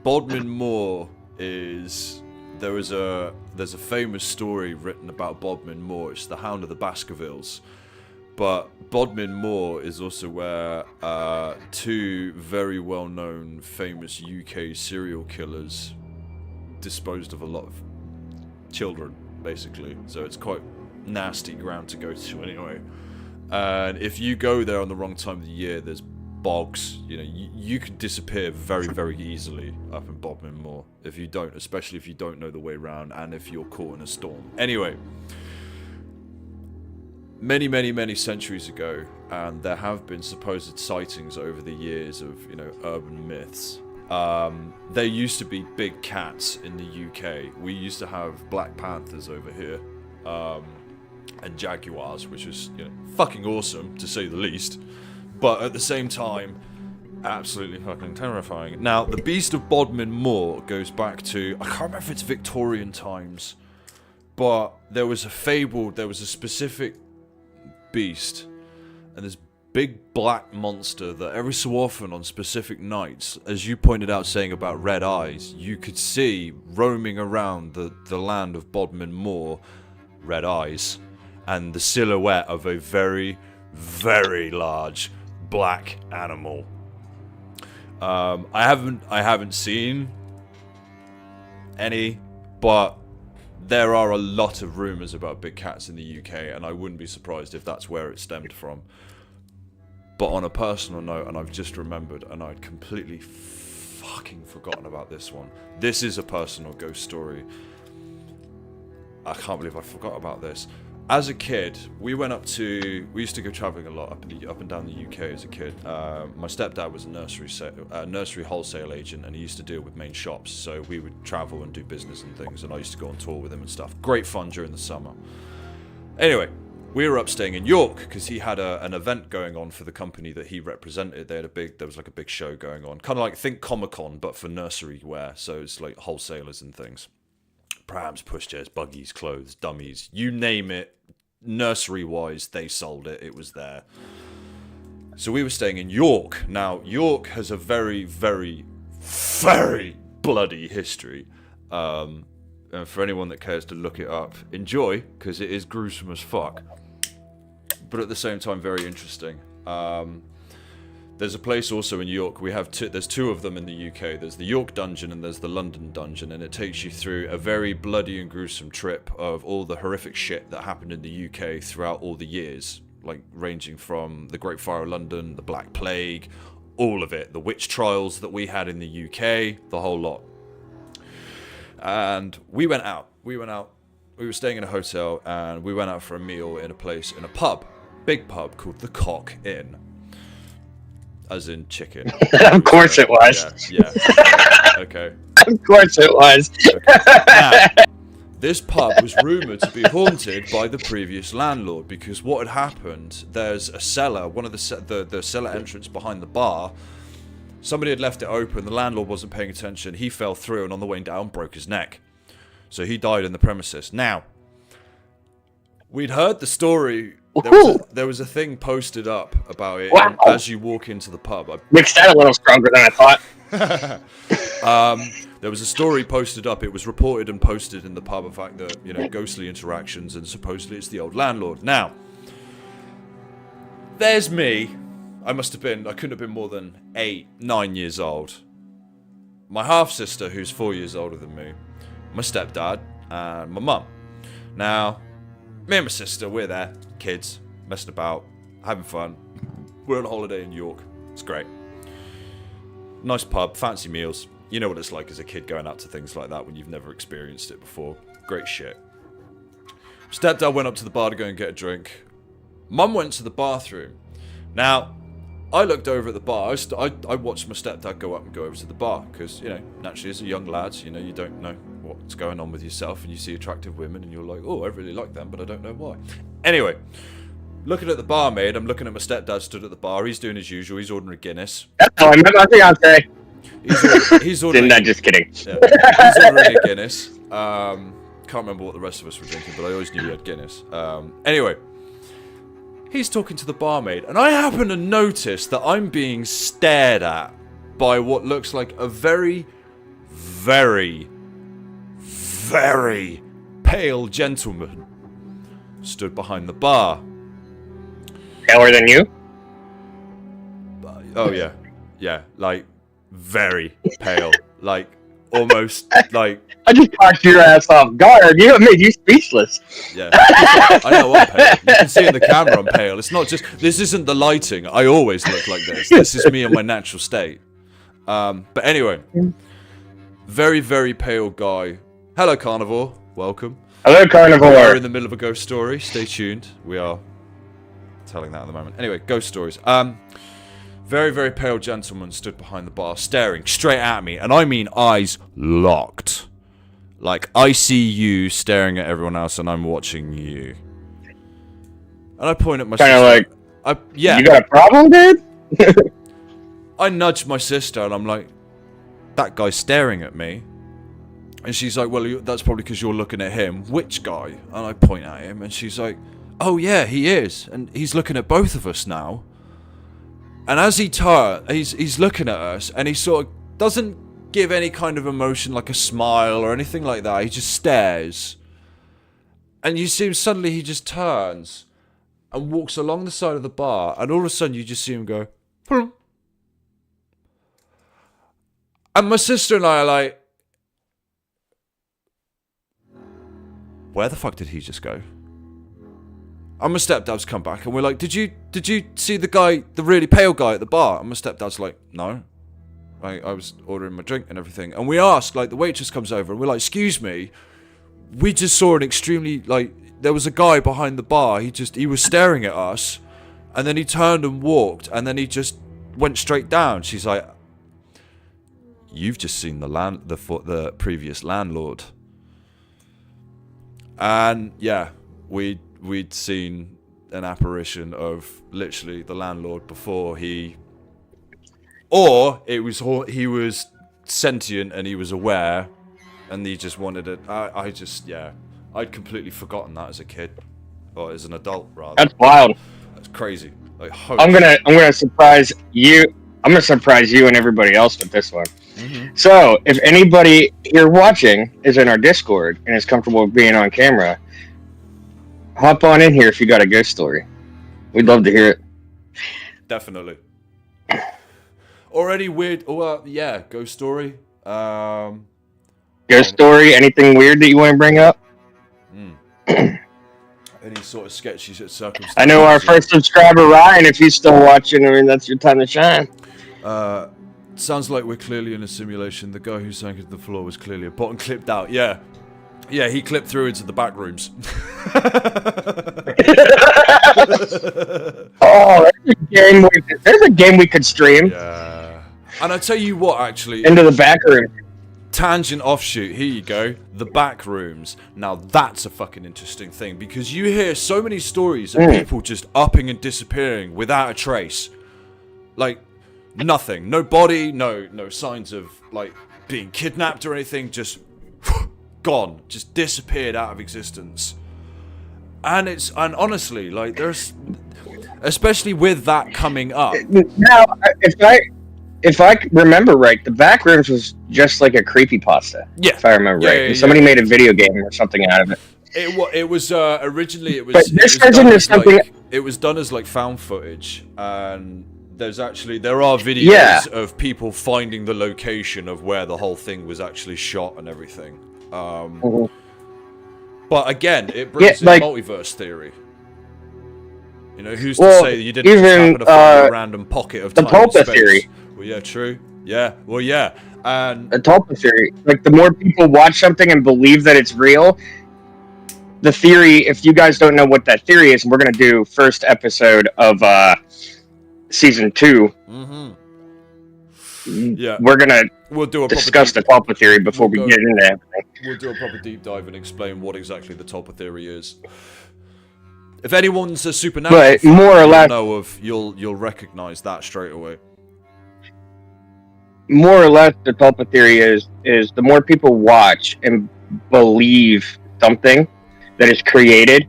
S1: Bodmin Moor is... there's a famous story written about Bodmin Moor. It's the Hound of the Baskervilles. But Bodmin Moor is also where two very well-known famous UK serial killers disposed of a lot of children, basically. So it's quite nasty ground to go to anyway. And if you go there on the wrong time of the year, there's bogs. You know, you can disappear very, very easily up in Bodmin Moor if you don't, especially if you don't know the way around and if you're caught in a storm. Anyway, many centuries ago, and there have been supposed sightings over the years of, you know, urban myths. There used to be big cats in the UK. We used to have black panthers over here, and jaguars, which was, you know, fucking awesome to say the least. But at the same time, absolutely fucking terrifying. Now, the Beast of Bodmin Moor goes back to, I can't remember if it's Victorian times, but there was a specific beast, and this big black monster that every so often on specific nights, as you pointed out saying about red eyes, you could see roaming around the land of Bodmin Moor, red eyes, and the silhouette of a very, very large black animal. I haven't seen any, but there are a lot of rumours about big cats in the UK, and I wouldn't be surprised if that's where it stemmed from. But on a personal note, and I've just remembered, and I'd completely fucking forgotten about this one. This is a personal ghost story. I can't believe I forgot about this. As a kid, we used to go travelling a lot up and down the UK as a kid. My stepdad was a nursery wholesale agent, and he used to deal with main shops, so we would travel and do business and things, and I used to go on tour with him and stuff. Great fun during the summer. Anyway, we were up staying in York because he had an event going on for the company that he represented. There was like a big show going on, kind of like, think Comic-Con, but for nursery wear. So it's like wholesalers and things. Prams, pushchairs, buggies, clothes, dummies, you name it. Nursery-wise, they sold it. It was there. So we were staying in York. Now, York has a very, very, very bloody history. And for anyone that cares to look it up, enjoy, because it is gruesome as fuck. But at the same time, very interesting. There's a place also in York. There's two of them in the UK. There's the York Dungeon and there's the London Dungeon, and it takes you through a very bloody and gruesome trip of all the horrific shit that happened in the UK throughout all the years, like ranging from the Great Fire of London, the Black Plague, all of it, the witch trials that we had in the UK, the whole lot. And we went out. We were staying in a hotel, and we went out for a meal in a pub, big pub called the Cock Inn. As in chicken.
S2: Of course it was.
S1: Yeah. Okay.
S2: Of course it was.
S1: Okay. Now, this pub was rumoured to be haunted by the previous landlord, because what had happened, there's a cellar, one of the cellar entrance behind the bar. Somebody had left it open, the landlord wasn't paying attention, he fell through, and on the way down broke his neck. So he died in the premises. Now, we'd heard the story There was a thing posted up about it
S2: Wow.
S1: as you walk into the pub.
S2: Makes that a little stronger than I thought.
S1: There was a story posted up. It was reported and posted in the pub, the fact that, you know, ghostly interactions, and supposedly it's the old landlord. Now, there's me. I couldn't have been more than 8, 9 years old. My half-sister, who's 4 years older than me. My stepdad, and my mum. Now, me and my sister, we're there, kids, messing about, having fun. We're on holiday in York. It's great. Nice pub, fancy meals. You know what it's like as a kid going out to things like that when you've never experienced it before. Great shit. Stepdad went up to the bar to go and get a drink. Mum went to the bathroom. Now, I looked over at the bar. I watched my stepdad go up and go over to the bar because, you know, naturally as a young lad, you know, you don't know what's going on with yourself and you see attractive women and you're like, oh, I really like them, but I don't know why. Anyway, looking at the barmaid, I'm looking at my stepdad stood at the bar. He's doing his usual. He's ordering a Guinness.
S2: That's how I met my fiance.
S1: He's ordering.
S2: Didn't I? Just kidding.
S1: Yeah, he's ordering a Guinness. Can't remember what the rest of us were drinking, but I always knew he had Guinness. Anyway, he's talking to the barmaid, and I happen to notice that I'm being stared at by what looks like a very, very, very pale gentleman stood behind the bar.
S2: Paler than you?
S1: Oh yeah, yeah, like very pale, like almost like.
S2: I just talked your ass off guard. You made you speechless.
S1: Yeah, I know I'm pale. You can see in the camera I'm pale. It's not just, this isn't the lighting. I always look like this. This is me in my natural state. But anyway, very, very pale guy. Hello, Carnivore. Welcome.
S2: Hello, Carnivore.
S1: We're in the middle of a ghost story. Stay tuned. We are telling that at the moment. Anyway, ghost stories. Very, very pale gentleman stood behind the bar, staring straight at me, and I mean eyes locked. Like, I see you staring at everyone else, and I'm watching you. And I point at my sister.
S2: Kind of like,
S1: yeah.
S2: You got a problem, dude?
S1: I nudge my sister, and I'm like, that guy's staring at me. And she's like, well, that's probably because you're looking at him. Which guy? And I point at him, and she's like, oh yeah, he is. And he's looking at both of us now. And as he turns, he's looking at us, and he sort of doesn't give any kind of emotion, like a smile or anything like that. He just stares. And you see him, suddenly he just turns and walks along the side of the bar, and all of a sudden you just see him go, "Plum." And my sister and I are like, where the fuck did he just go? And my stepdad's come back, and we're like, did you see the guy, the really pale guy at the bar? And my stepdad's like, no. I was ordering my drink and everything. And we asked, like, the waitress comes over, and we're like, excuse me, we just saw an extremely, like, there was a guy behind the bar, he was staring at us, and then he turned and walked, and then he just went straight down. She's like, you've just seen the previous landlord. And yeah, we'd seen an apparition of literally the landlord before he was sentient and he was aware and he just wanted it. I'd completely forgotten that as a kid, or as an adult rather.
S2: That's wild.
S1: That's crazy. Like,
S2: I'm gonna surprise you. I'm gonna surprise you and everybody else with this one.
S1: Mm-hmm.
S2: So, if anybody here watching is in our Discord and is comfortable with being on camera, hop on in here if you got a ghost story. We'd love to hear it.
S1: Definitely. Already weird. Oh, yeah, ghost story.
S2: Ghost story. Anything weird that you want to bring up?
S1: Any sort of sketchy circumstances?
S2: I know our first subscriber Ryan. If he's still watching, I mean, that's your time to shine.
S1: Sounds like we're clearly in a simulation. The guy who sank into the floor was clearly a bottom clipped out. Yeah. Yeah, he clipped through into the back rooms.
S2: Oh, there's a game we could stream.
S1: Yeah. And I tell you what, actually.
S2: Into the back room.
S1: Tangent offshoot, here you go. The back rooms. Now that's a fucking interesting thing, because you hear so many stories of people just upping and disappearing without a trace. Like, nothing. No body, no signs of, like, being kidnapped or anything. Just gone. Just disappeared out of existence. and honestly, like there's, especially with that coming up.
S2: Now, if I remember right, the Backrooms was just like a creepypasta.
S1: Yeah.
S2: If I remember
S1: Yeah,
S2: right,
S1: yeah,
S2: and somebody
S1: yeah.
S2: made a video game or something out of it.
S1: It was originally it was.
S2: But this
S1: it was
S2: turns
S1: done
S2: into
S1: as,
S2: something-
S1: like, it was done as like found footage, and there are videos
S2: Yeah.
S1: of people finding the location of where the whole thing was actually shot and everything.
S2: Mhm.
S1: But again, it brings in
S2: like-
S1: multiverse theory. You know, who's to
S2: Well,
S1: say that you didn't just
S2: even,
S1: happen to find a random pocket of
S2: the
S1: time and
S2: Tulpa
S1: space?
S2: theory.
S1: Well, yeah, true. Yeah, well, yeah, and
S2: A Tulpa theory. Like, the more people watch something and believe that it's real, the theory, if you guys don't know what that theory is, we're going to do first episode of season 2.
S1: yeah,
S2: We're going to
S1: we'll do a
S2: discuss the
S1: proper
S2: Tulpa theory before we
S1: We'll
S2: get
S1: go-
S2: into everything.
S1: we'll do a proper deep dive and explain what exactly the Tulpa theory is. If anyone's a supernatural
S2: But
S1: fan,
S2: more or
S1: you'll
S2: less-
S1: know of you'll recognize that straight away.
S2: More or less, the Tulpa theory is the more people watch and believe something that is created,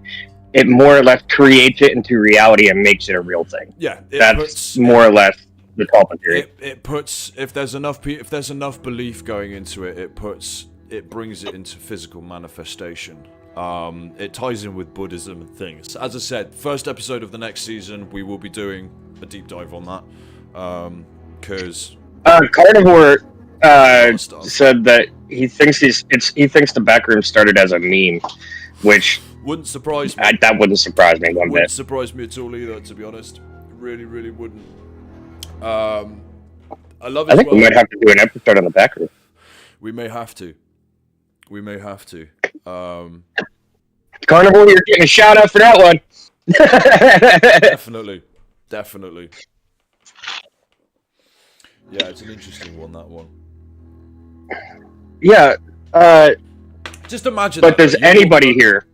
S2: it more or less creates it into reality and makes it a real thing.
S1: Yeah, it
S2: That's
S1: puts
S2: more or less the Tulpa theory.
S1: it puts if there's enough belief going into it, it brings it into physical manifestation. It ties in with Buddhism and things. As I said, first episode of the next season, we will be doing a deep dive on that. Because
S2: Carnivore
S1: stuff.
S2: said that he thinks he thinks the Backroom started as a meme, which
S1: wouldn't surprise me.
S2: that wouldn't surprise me one
S1: Wouldn't
S2: bit.
S1: surprise me at all either, to be honest. Really, really wouldn't. I love it
S2: I
S1: as
S2: think
S1: well.
S2: we might have to do an episode on the Backroom.
S1: We may have to. We may have to.
S2: Carnivore, you're getting a shout out for that one.
S1: Definitely. Definitely. Yeah, it's an interesting one, that one.
S2: Yeah,
S1: Just imagine
S2: but
S1: that,
S2: does
S1: though. You
S2: anybody
S1: walk-
S2: here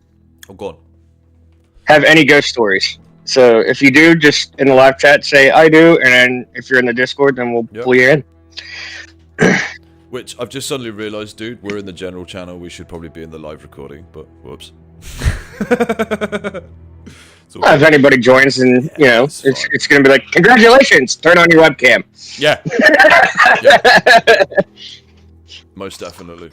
S1: Oh, go on.
S2: have any ghost stories? So if you do, just in the live chat say I do, and then if you're in the Discord, then we'll
S1: Yep.
S2: pull you in.
S1: Which I've just suddenly realised, dude, we're in the general channel. We should probably be in the live recording, but whoops. It's all
S2: If anybody joins, and you know,
S1: it's
S2: it's
S1: fine.
S2: it's gonna be like, congratulations, turn on your webcam.
S1: Yeah. Yeah. Most definitely.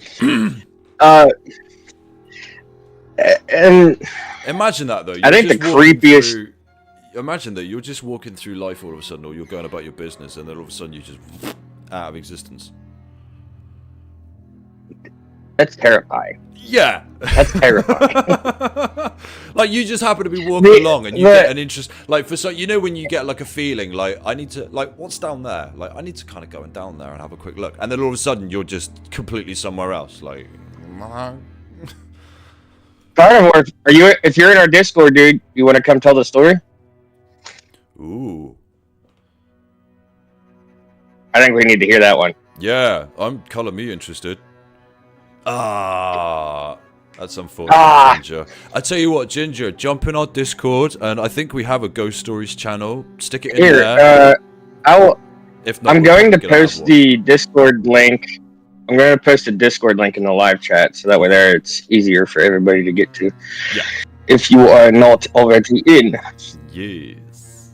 S2: And
S1: Imagine that though.
S2: I think
S1: You're
S2: the
S1: just walking
S2: creepiest-
S1: through- Imagine that you're just walking through life all of a sudden, or you're going about your business, and then all of a sudden you just out of existence.
S2: that's terrifying.
S1: Yeah.
S2: That's terrifying.
S1: Like you just happen to be walking
S2: The-
S1: along and you
S2: the-
S1: get an interest, like for so you know when you get like a feeling like I need to like what's down there, like I need to kind of go down there and have a quick look, and then all of a sudden you're just completely somewhere else, like.
S2: Carnivore, if you're in our Discord, dude, you want to come tell the story?
S1: Ooh.
S2: I think we need to hear that one.
S1: Yeah, I'm color me interested. That's unfortunate,
S2: Ah.
S1: Ginger. I tell you what, Ginger, jump in our Discord, and I think we have a Ghost Stories channel. Stick it in
S2: Here,
S1: there. If not,
S2: I'm
S1: we're
S2: going to
S1: probably gonna have
S2: post
S1: one.
S2: the Discord link. I'm going to post a Discord link in the live chat, so that way there it's easier for everybody to get to.
S1: Yeah.
S2: If you are not already in.
S1: Yes.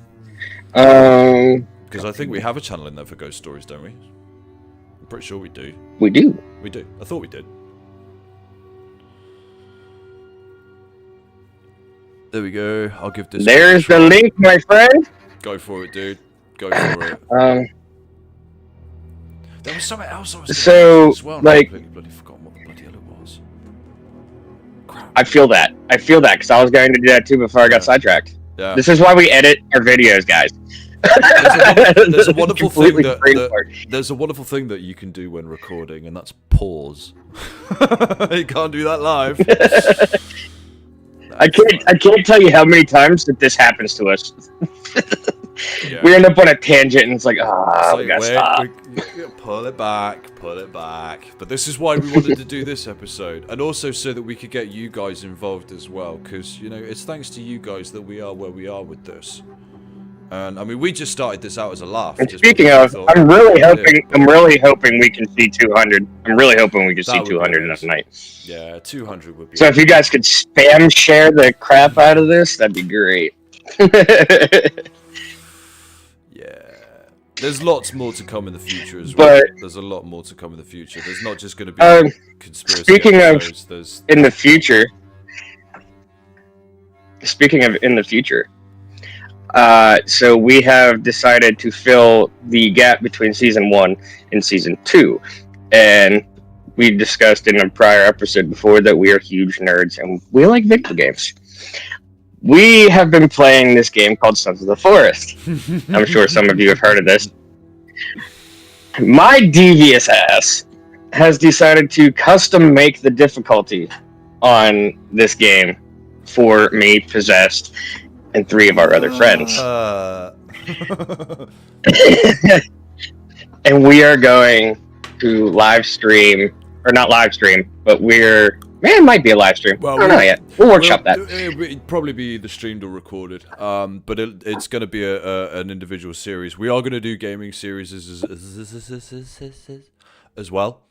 S1: Because I think we have a channel in there for Ghost Stories, don't we? I'm pretty sure we do.
S2: We do.
S1: We do. I thought we did. There we go. I'll give this.
S2: There's the link, my friend.
S1: Go for it, dude. Go for it. There was something else I was
S2: So,
S1: gonna say as well, and
S2: like-
S1: I completely bloody forgotten what the bloody hell it was. Crap.
S2: I feel that. Because I was going to do that too before I got
S1: Yeah.
S2: sidetracked.
S1: Yeah.
S2: This is why we edit our videos, guys.
S1: There's a wonderful thing
S2: Completely
S1: that,
S2: brain
S1: that
S2: fart.
S1: there's a wonderful thing that you can do when recording, and that's pause. You can't do that live.
S2: I can't tell you how many times that this happens to us.
S1: Yeah.
S2: We end up on a tangent and it's like,
S1: It's
S2: we
S1: like,
S2: gotta
S1: wait,
S2: stop.
S1: pull it back, pull it back. But this is why we wanted to do this episode, and also so that we could get you guys involved as well, because you know it's thanks to you guys that we are where we are with this. And I mean, we just started this out as a laugh.
S2: And
S1: just
S2: speaking
S1: because
S2: of,
S1: we thought,
S2: I'm really
S1: yeah,
S2: hoping we can see 200. I'm really hoping we can see
S1: That would be
S2: 200 in a
S1: amazing.
S2: night.
S1: Yeah, 200 would be.
S2: So if you guys could spam share the crap out of this, that'd be great.
S1: Yeah. There's lots more to come in the future as well.
S2: But
S1: There's a lot more to come in the future. There's not just going to be conspiracy
S2: speaking of
S1: episodes. There's
S2: in the future, so we have decided to fill the gap between season 1 and season 2, and we discussed in a prior episode before that we are huge nerds and we like video games. We have been playing this game called Sons of the Forest. I'm sure some of you have heard of this. My devious ass has decided to custom make the difficulty on this game for me, Possessed, and 3 of our other friends. And we are going to live stream, or not live stream, but it might be a live stream.
S1: Well,
S2: I don't know yet. We'll workshop that.
S1: It'd probably be either streamed or recorded. But it's going to be an individual series. We are going to do gaming series as well.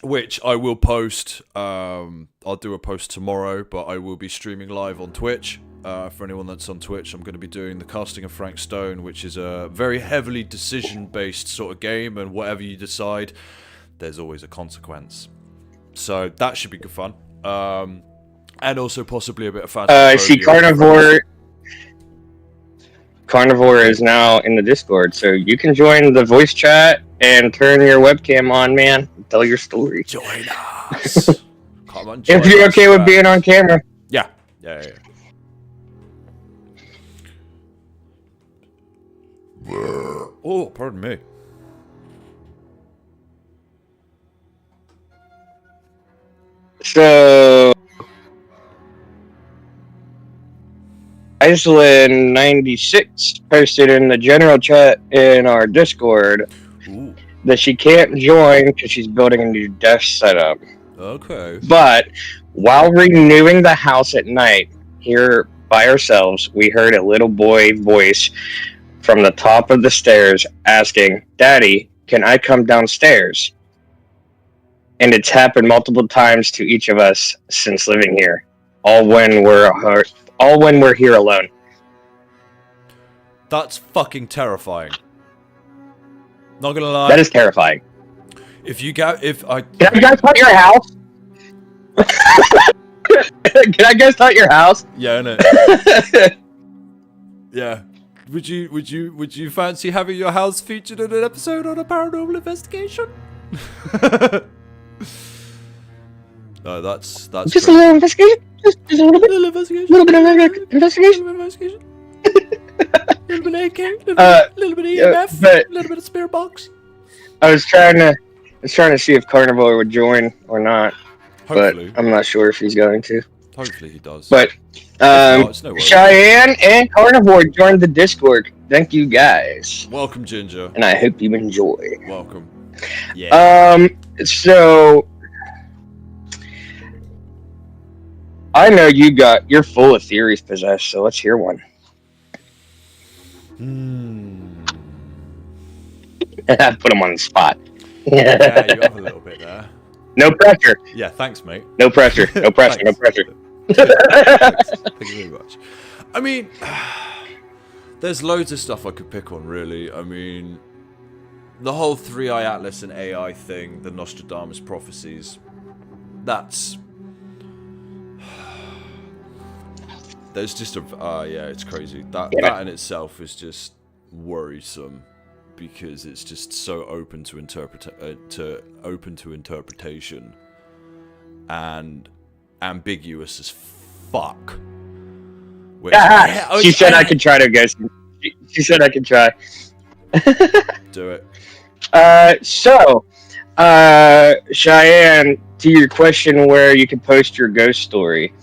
S1: Which I will post. I'll do a post tomorrow, but I will be streaming live on Twitch. For anyone that's on Twitch, I'm going to be doing the Casting of Frank Stone, which is a very heavily decision-based sort of game, and whatever you decide, there's always a consequence. So that should be good fun. And also possibly a bit of fantasy.
S2: I see Carnivore is now in the Discord, so you can join the voice chat and turn your webcam on, man. Tell your story.
S1: Join us. Come on, join
S2: If you're
S1: us,
S2: okay with
S1: man.
S2: being on camera.
S1: Yeah. Oh, pardon me.
S2: So, Iceland96 posted in the general chat in our Discord
S1: Ooh.
S2: that she can't join because she's building a new desk setup.
S1: Okay.
S2: But while renewing the house at night, here by ourselves, we heard a little boy voice from the top of the stairs asking, "Daddy, can I come downstairs?" And it's happened multiple times to each of us since living here, all when we're here alone.
S1: That's fucking terrifying. Not gonna lie.
S2: That is terrifying.
S1: If I
S2: Can I guys hunt your house? Can I guys hunt your house?
S1: Yeah, innit? Yeah. Would you fancy having your house featured in an episode on a paranormal investigation? No, that's
S2: Just a little investigation. Just a little bit.
S1: little investigation.
S2: Little bit of investigation.
S1: Little investigation. Little bit of AK, little bit of
S2: yeah,
S1: EMF,
S2: but-
S1: little bit of spirit box.
S2: I was trying to see if Carnivore would join or not,
S1: Hopefully,
S2: but I'm not sure if he's going to.
S1: hopefully he does.
S2: But
S1: it's no worries.
S2: Cheyenne and Carnivore joined the Discord. Thank you guys,
S1: Welcome, Ginger.
S2: and I hope you enjoy.
S1: Welcome. Yeah.
S2: So I know you're full of theories, Possessed. So let's hear one. Put him on the spot.
S1: Yeah, you have a little bit there.
S2: No pressure.
S1: Yeah, thanks, mate.
S2: No pressure. No pressure. No pressure.
S1: Thanks. Thank you very much. I mean, there's loads of stuff I could pick on, really. I mean, the whole 3i Atlas and AI thing, the Nostradamus prophecies, that's... There's just a... yeah, it's crazy. That in itself is just worrisome, because it's just so open to interpretation and ambiguous as fuck. Which,
S2: She said I could try to guess. She said I could try.
S1: Do it.
S2: So, Cheyenne, to your question where you can post your ghost story,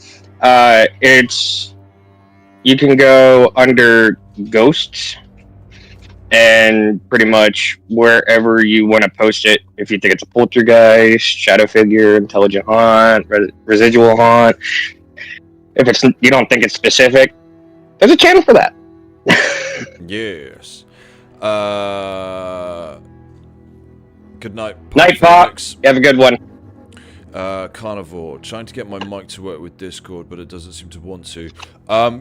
S2: you can go under ghosts, and pretty much wherever you want to post it. If you think it's a poltergeist, shadow figure, intelligent haunt, residual haunt. If you don't think it's specific, there's a channel for that.
S1: Yes. Good night,
S2: Night, Fox. You have a good one.
S1: Carnivore, trying to get my mic to work with Discord, but it doesn't seem to want to.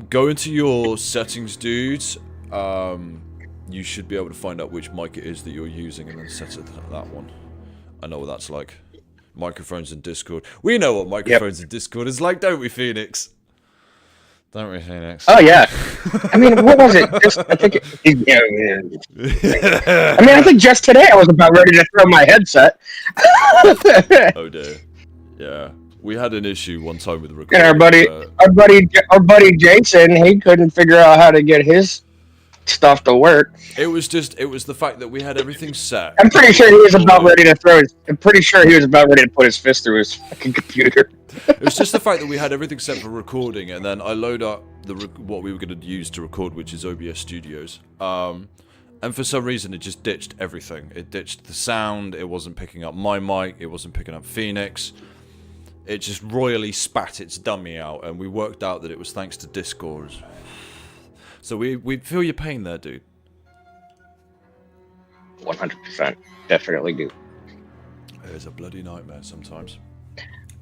S1: Go into your settings, dudes. You should be able to find out which mic it is that you're using and then set it to that one. I know what that's like. Microphones in Discord. We know what microphones in Discord is like, don't we, Phoenix? Don't we, Phoenix?
S2: Oh yeah. I mean, what was it? I think just today I was about ready to throw my headset.
S1: Oh dear. Yeah, we had an issue one time with the recording.
S2: And our buddy Jason, he couldn't figure out how to get his stuff to work.
S1: It was the fact that we had everything set.
S2: I'm pretty sure he was about ready to put his fist through his fucking computer.
S1: It was just the fact that we had everything set for recording, and then I load up what we were going to use to record, which is OBS Studios. And for some reason, it just ditched everything. It ditched the sound. It wasn't picking up my mic. It wasn't picking up Phoenix. It just royally spat its dummy out, and we worked out that it was thanks to Discord. So we feel your pain there, dude.
S2: 100%. Definitely do.
S1: It's a bloody nightmare sometimes.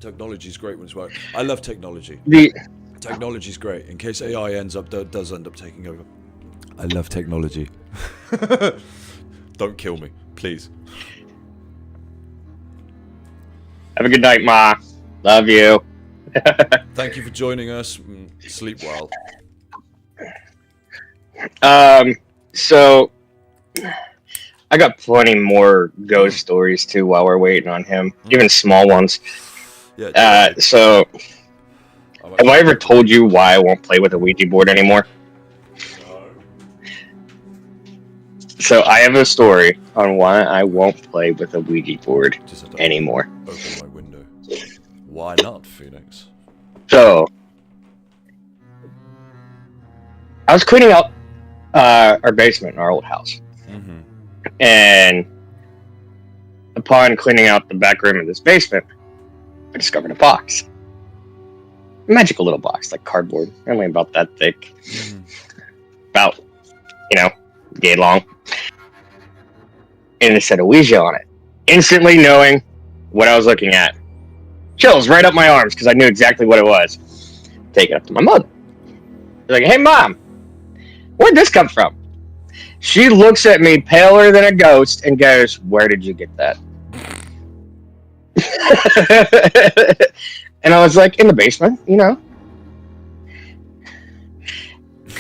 S1: Technology's great when it's working. I love technology. Technology's great. In case AI does end up taking over. I love technology. Don't kill me, please.
S2: Have a good night, Ma. Love you.
S1: Thank you for joining us. Sleep well.
S2: So I got plenty more ghost stories too while we're waiting on him, even small ones.
S1: Yeah.
S2: So have I ever told you why I won't play with a Ouija board anymore?
S1: No.
S2: So I have a story on why I won't play with a Ouija board anymore.
S1: Open my window. Why not, Phoenix?
S2: So I was cleaning out our basement in our old house.
S1: Mm-hmm.
S2: And upon cleaning out the back room of this basement, I discovered a box. A magical little box, like cardboard, only about that thick.
S1: Mm-hmm.
S2: About, yay long. And it said Ouija on it. Instantly knowing what I was looking at. Chills right up my arms, because I knew exactly what it was. Take it up to my mother. Like, hey, Mom, where'd this come from? She looks at me paler than a ghost and goes, where did you get that? And I was like, in the basement,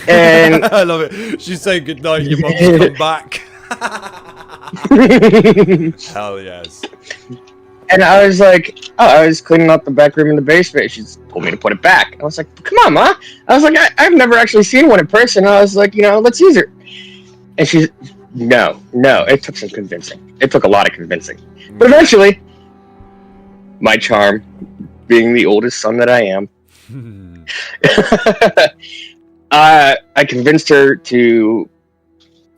S2: And
S1: I love it. She's saying goodnight, your mum's come back. Hell yes.
S2: And I was like, I was cleaning up the back room in the basement. She told me to put it back. I was like, come on, Ma. I was like, I've never actually seen one in person. I was like, let's use it. And she's, no. It took some convincing. It took a lot of convincing. But eventually, my charm, being the oldest son that I am, I convinced her to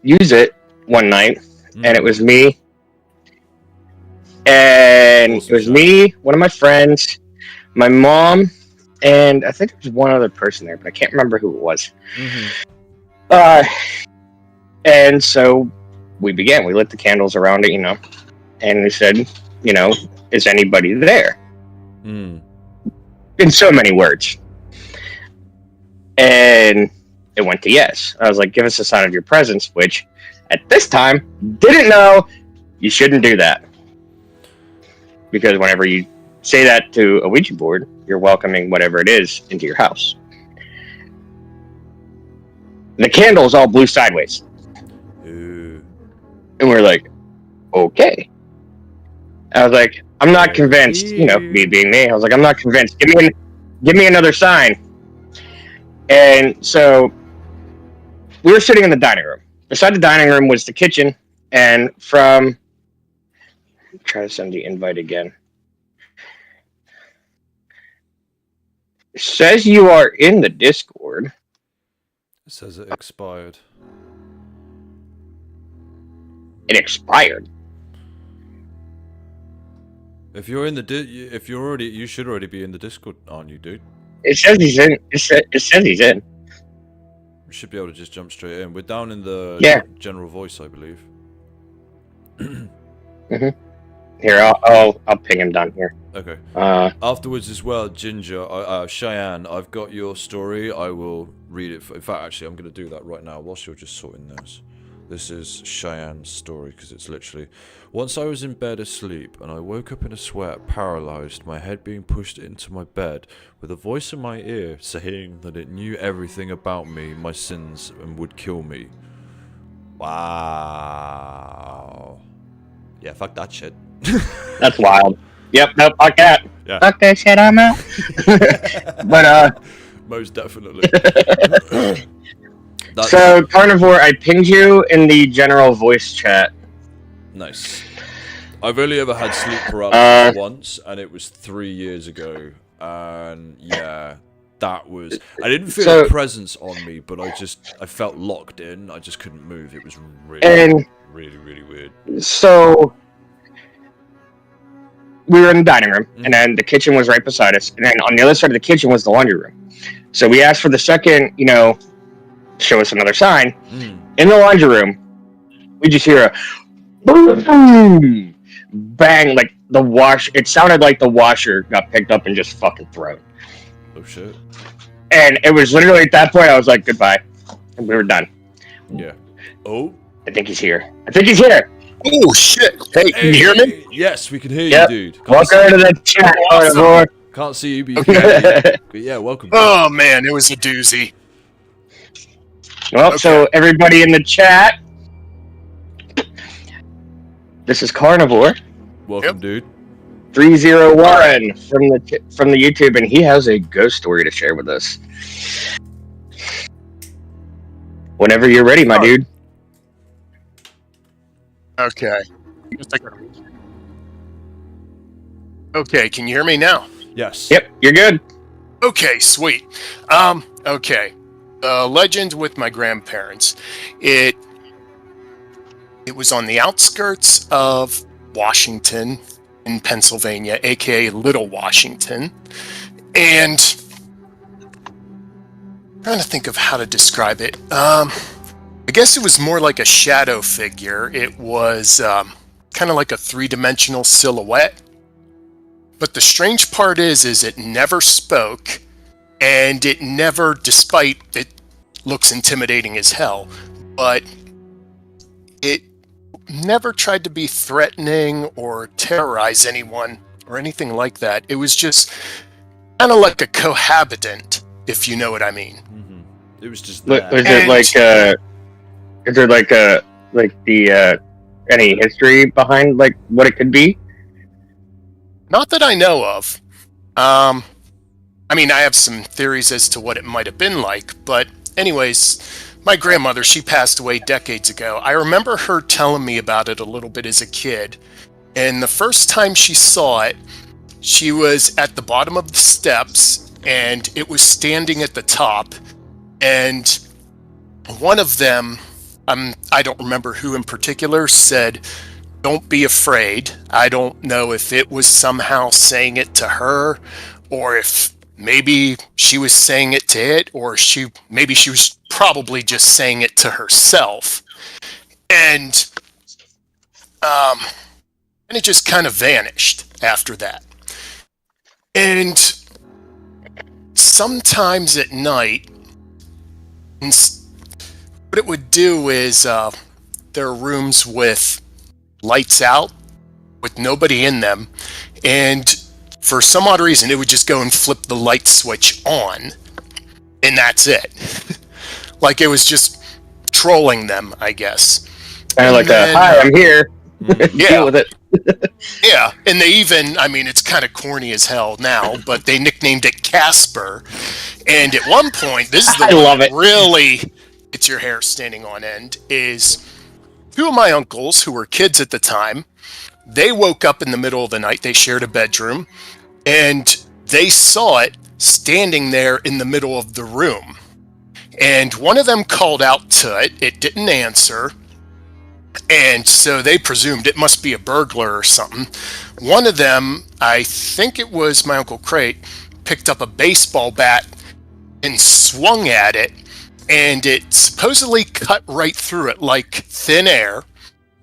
S2: use it one night, and it was me. And it was me, one of my friends, my mom, and I think there was one other person there, but I can't remember who it was. Mm-hmm. And so we began. We lit the candles around it, and we said, is anybody there? In so many words. And it went to yes. I was like, give us a sign of your presence, which at this time, didn't know you shouldn't do that. Because whenever you say that to a Ouija board, you're welcoming whatever it is into your house. The candles all blew sideways.
S1: Ooh.
S2: And we're like, okay. I was like, I'm not convinced. Me being me, I was like, I'm not convinced. Give me another sign. And so we were sitting in the dining room. Beside the dining room was the kitchen, and from try to send the invite again. It says you are in the Discord.
S1: It says it expired.
S2: It expired.
S1: If you're in the you should already be in the Discord, aren't you, dude?
S2: It says he's in. It says he's in.
S1: We should be able to just jump straight in. We're down in the general voice, I believe.
S2: Here, I'll ping him down here.
S1: Okay. Afterwards as well, Ginger, Cheyenne, I've got your story. I will read it. In fact, actually, I'm going to do that right now whilst you're just sorting this. This is Cheyenne's story, because it's literally... Once I was in bed asleep, and I woke up in a sweat, paralyzed, my head being pushed into my bed, with a voice in my ear saying that it knew everything about me, my sins, and would kill me. Wow. Yeah, fuck that shit.
S2: That's wild. Yep, nope, fuck that.
S1: Yeah.
S2: Fuck that shit, I'm out. But,
S1: most definitely.
S2: So, Carnivore, I pinged you in the general voice chat.
S1: Nice. I've only ever had sleep paralysis once, and it was 3 years ago. And yeah, that was... I didn't feel a presence on me, but I felt locked in. I just couldn't move. It was really, really weird.
S2: So, we were in the dining room, and then the kitchen was right beside us. And then on the other side of the kitchen was the laundry room. So we asked for the second, show us another sign. In the laundry room, we just hear a boom, bang, like the wash. It sounded like the washer got picked up and just fucking thrown.
S1: Oh shit.
S2: And it was literally at that point I was like, goodbye. And we were done.
S1: Yeah. Oh?
S2: I think he's here.
S3: Oh shit. Hey, can you hear me?
S1: Yes, we can hear you, dude.
S2: Welcome to the chat.
S3: Awesome.
S1: Can't see you, but you can hear me. But yeah, welcome.
S3: Oh man, it was a doozy.
S2: Well, so everybody in the chat, this is Carnivore.
S1: Welcome, dude.
S2: 301 from the YouTube, and he has a ghost story to share with us. Whenever you're ready, my dude.
S3: Okay. Okay, can you hear me now?
S1: Yes.
S2: Yep, you're good.
S3: Okay, sweet. Okay. Legend with my grandparents. It was on the outskirts of Washington in Pennsylvania, aka Little Washington. And I'm trying to think of how to describe it. I guess it was more like a shadow figure. It was kind of like a three-dimensional silhouette. But the strange part is it never spoke, and it never, despite it looks intimidating as hell, but it never tried to be threatening or terrorize anyone or anything like that. It was just kind of like a cohabitant, if you know what I mean.
S1: Mm-hmm. It was just
S2: Is there any history behind like what it could be?
S3: Not that I know of. I mean, I have some theories as to what it might have been like, but anyways, my grandmother, she passed away decades ago. I remember her telling me about it a little bit as a kid, and the first time she saw it, she was at the bottom of the steps, and it was standing at the top, and one of them, I don't remember who in particular, said, "Don't be afraid." I don't know if it was somehow saying it to her, or if maybe she was saying it to it, or maybe she was probably just saying it to herself. And it just kind of vanished after that. And sometimes at night, what it would do is there are rooms with lights out with nobody in them, and for some odd reason it would just go and flip the light switch on, and that's it. Like it was just trolling them, I guess.
S2: Kind of like hi, I'm here.
S3: Yeah.
S2: Deal with it.
S3: Yeah, and they even, I mean, it's kind of corny as hell now, but they nicknamed it Casper. And at one point, this is the one that really gets your hair standing on end, is two of my uncles, who were kids at the time, they woke up in the middle of the night, they shared a bedroom, and they saw it standing there in the middle of the room. And one of them called out to it, it didn't answer, and so they presumed it must be a burglar or something. One of them, I think it was my Uncle Crate, picked up a baseball bat and swung at it, and it supposedly cut right through it like thin air.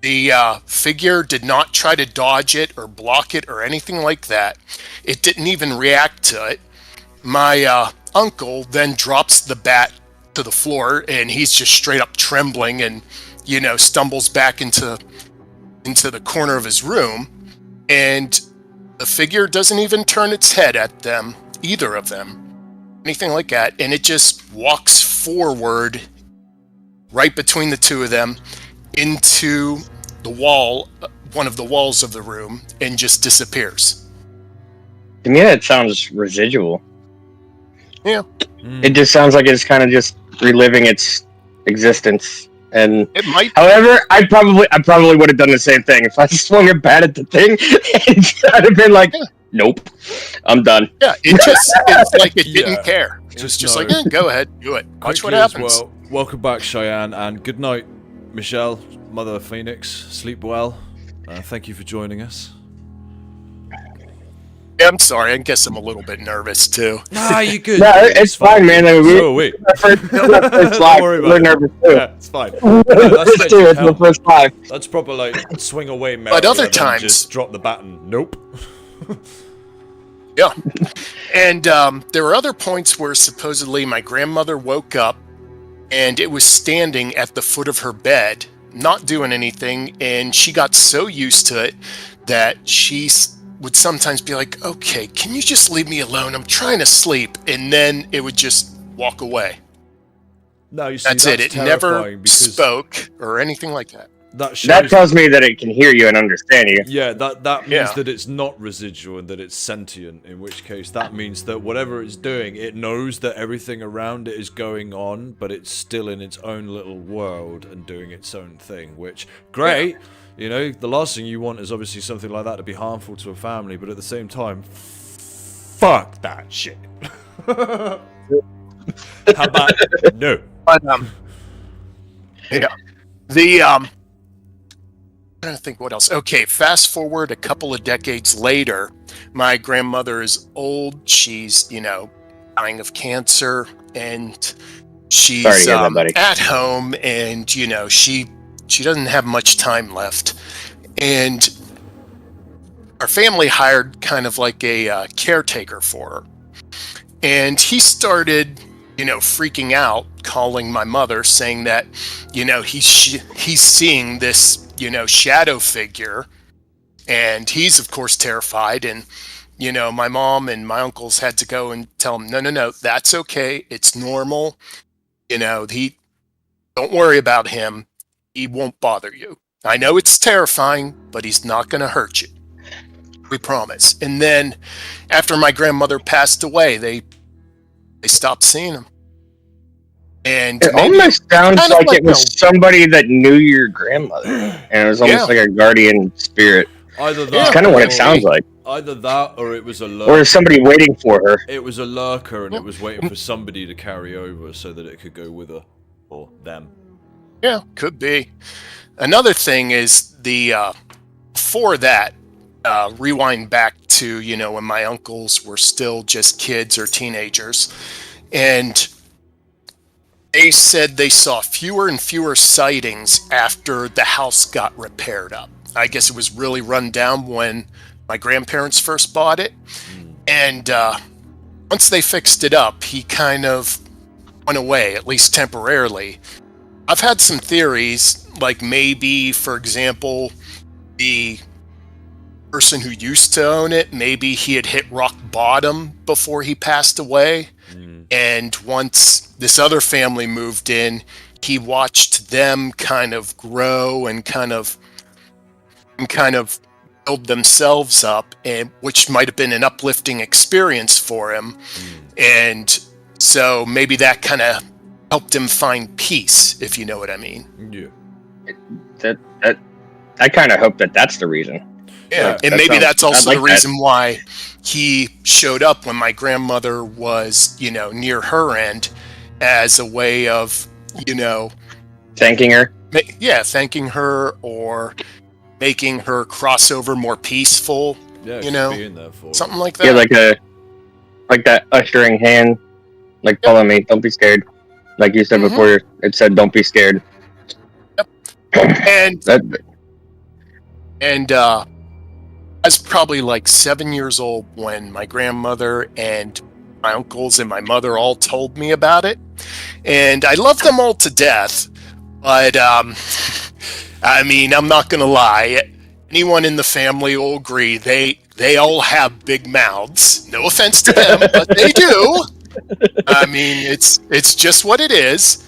S3: The figure did not try to dodge it or block it or anything like that. It didn't even react to it. My uncle then drops the bat to the floor, and he's just straight up trembling and, stumbles back into the corner of his room. And the figure doesn't even turn its head at them, either of them, anything like that. And it just walks forward right between the two of them into the wall, one of the walls of the room, and just disappears.
S2: To me, that sounds residual.
S3: Yeah.
S2: It just sounds like it's kind of just reliving its existence. And
S3: It might.
S2: however, I probably would have done the same thing if I swung a bat at the thing. I'd have been like, "Nope, I'm done."
S3: Yeah, it's like it
S1: Yeah.
S3: didn't care. It was just
S1: no.
S3: like, go ahead, do it. Watch what
S1: Quickly as
S3: happens.
S1: well, welcome back, Cheyenne, and good night, Michelle, Mother of Phoenix. Sleep well. Thank you for joining us.
S3: Yeah, I'm sorry. I guess I'm a little bit nervous too.
S1: Nah, you good.
S2: No, it's fine, man. I mean,
S1: So are we.
S2: first
S1: Don't
S2: live,
S1: worry about
S2: we're
S1: it.
S2: nervous too.
S1: Yeah, it's fine. No, that's
S2: It's too, it's the
S1: help.
S2: first live.
S1: That's proper like swing away, Mary,
S3: But other
S1: and then
S3: times-
S1: just drop the baton. Nope.
S3: Yeah. And there were other points where supposedly my grandmother woke up and it was standing at the foot of her bed, not doing anything, and she got so used to it that she would sometimes be like, "Okay, can you just leave me alone? I'm trying to sleep," and then it would just walk away.
S1: No, you see,
S3: That's it. It never
S1: terrifying because
S3: spoke or anything like that.
S1: that shows.
S2: That tells me that it can hear you and understand you.
S1: Yeah, that means
S3: Yeah.
S1: that it's not residual and that it's sentient, in which case that means that whatever it's doing, it knows that everything around it is going on, but it's still in its own little world and doing its own thing, which, great, the last thing you want is obviously something like that to be harmful to a family, but at the same time, fuck that shit. How about no?
S3: But yeah, the trying to think what else. Okay, fast forward a couple of decades later, my grandmother is old. She's dying of cancer, and she's
S2: Sorry to hear that, buddy.
S3: at home, and she doesn't have much time left, and our family hired kind of like a caretaker for her, and he started freaking out, calling my mother, saying that he's seeing this shadow figure, and he's of course terrified, and my mom and my uncles had to go and tell him, no, that's okay, it's normal, he don't worry about him, he won't bother you. I know it's terrifying, but he's not going to hurt you, we promise. And then after my grandmother passed away, they stopped seeing him. And
S2: It
S3: maybe-
S2: almost sounds
S3: kind of
S2: like
S3: like
S2: it was somebody that knew your grandmother, and it was almost
S3: Yeah.
S2: like a guardian spirit.
S1: Either that,
S3: Yeah,
S2: It's kind of what it
S1: or-
S2: sounds like,
S1: Either that, or it was a
S2: or
S1: lurker.
S2: is somebody waiting for her?
S1: It was a lurker, and it was waiting for somebody to carry over so that it could go with her or them.
S3: Yeah, could be. Another thing is before that, rewind back to, when my uncles were still just kids or teenagers, and they said they saw fewer and fewer sightings after the house got repaired up. I guess it was really run down when my grandparents first bought it. And once they fixed it up, he kind of went away, at least temporarily. I've had some theories, like maybe, for example, the person who used to own it, maybe he had hit rock bottom before he passed away. And once this other family moved in, he watched them kind of grow and kind of build themselves up, and which might have been an uplifting experience for him. And so maybe that kind of helped him find peace, if you know what I mean.
S1: Yeah.
S2: I kind of hope that that's the reason.
S3: Yeah,
S2: That
S3: and maybe
S2: sounds-
S3: that's
S2: I
S3: also
S2: like
S3: the
S2: that.
S3: reason why he showed up when my grandmother was, near her end, as a way of,
S2: Thanking her.
S3: thanking her or making her crossover more peaceful,
S1: Yeah,
S3: You know,
S1: being there for
S3: something like that.
S2: Yeah, like that ushering hand. Like, follow me. Don't be scared. Like you said
S3: Mhm.
S2: before, it said, "Don't be scared."
S3: And
S2: That,
S3: I was probably like 7 years old when my grandmother and my uncles and my mother all told me about it, and I love them all to death. But I mean, I'm not gonna lie. Anyone in the family will agree they all have big mouths. No offense to them, but they do. I mean, it's just what it is.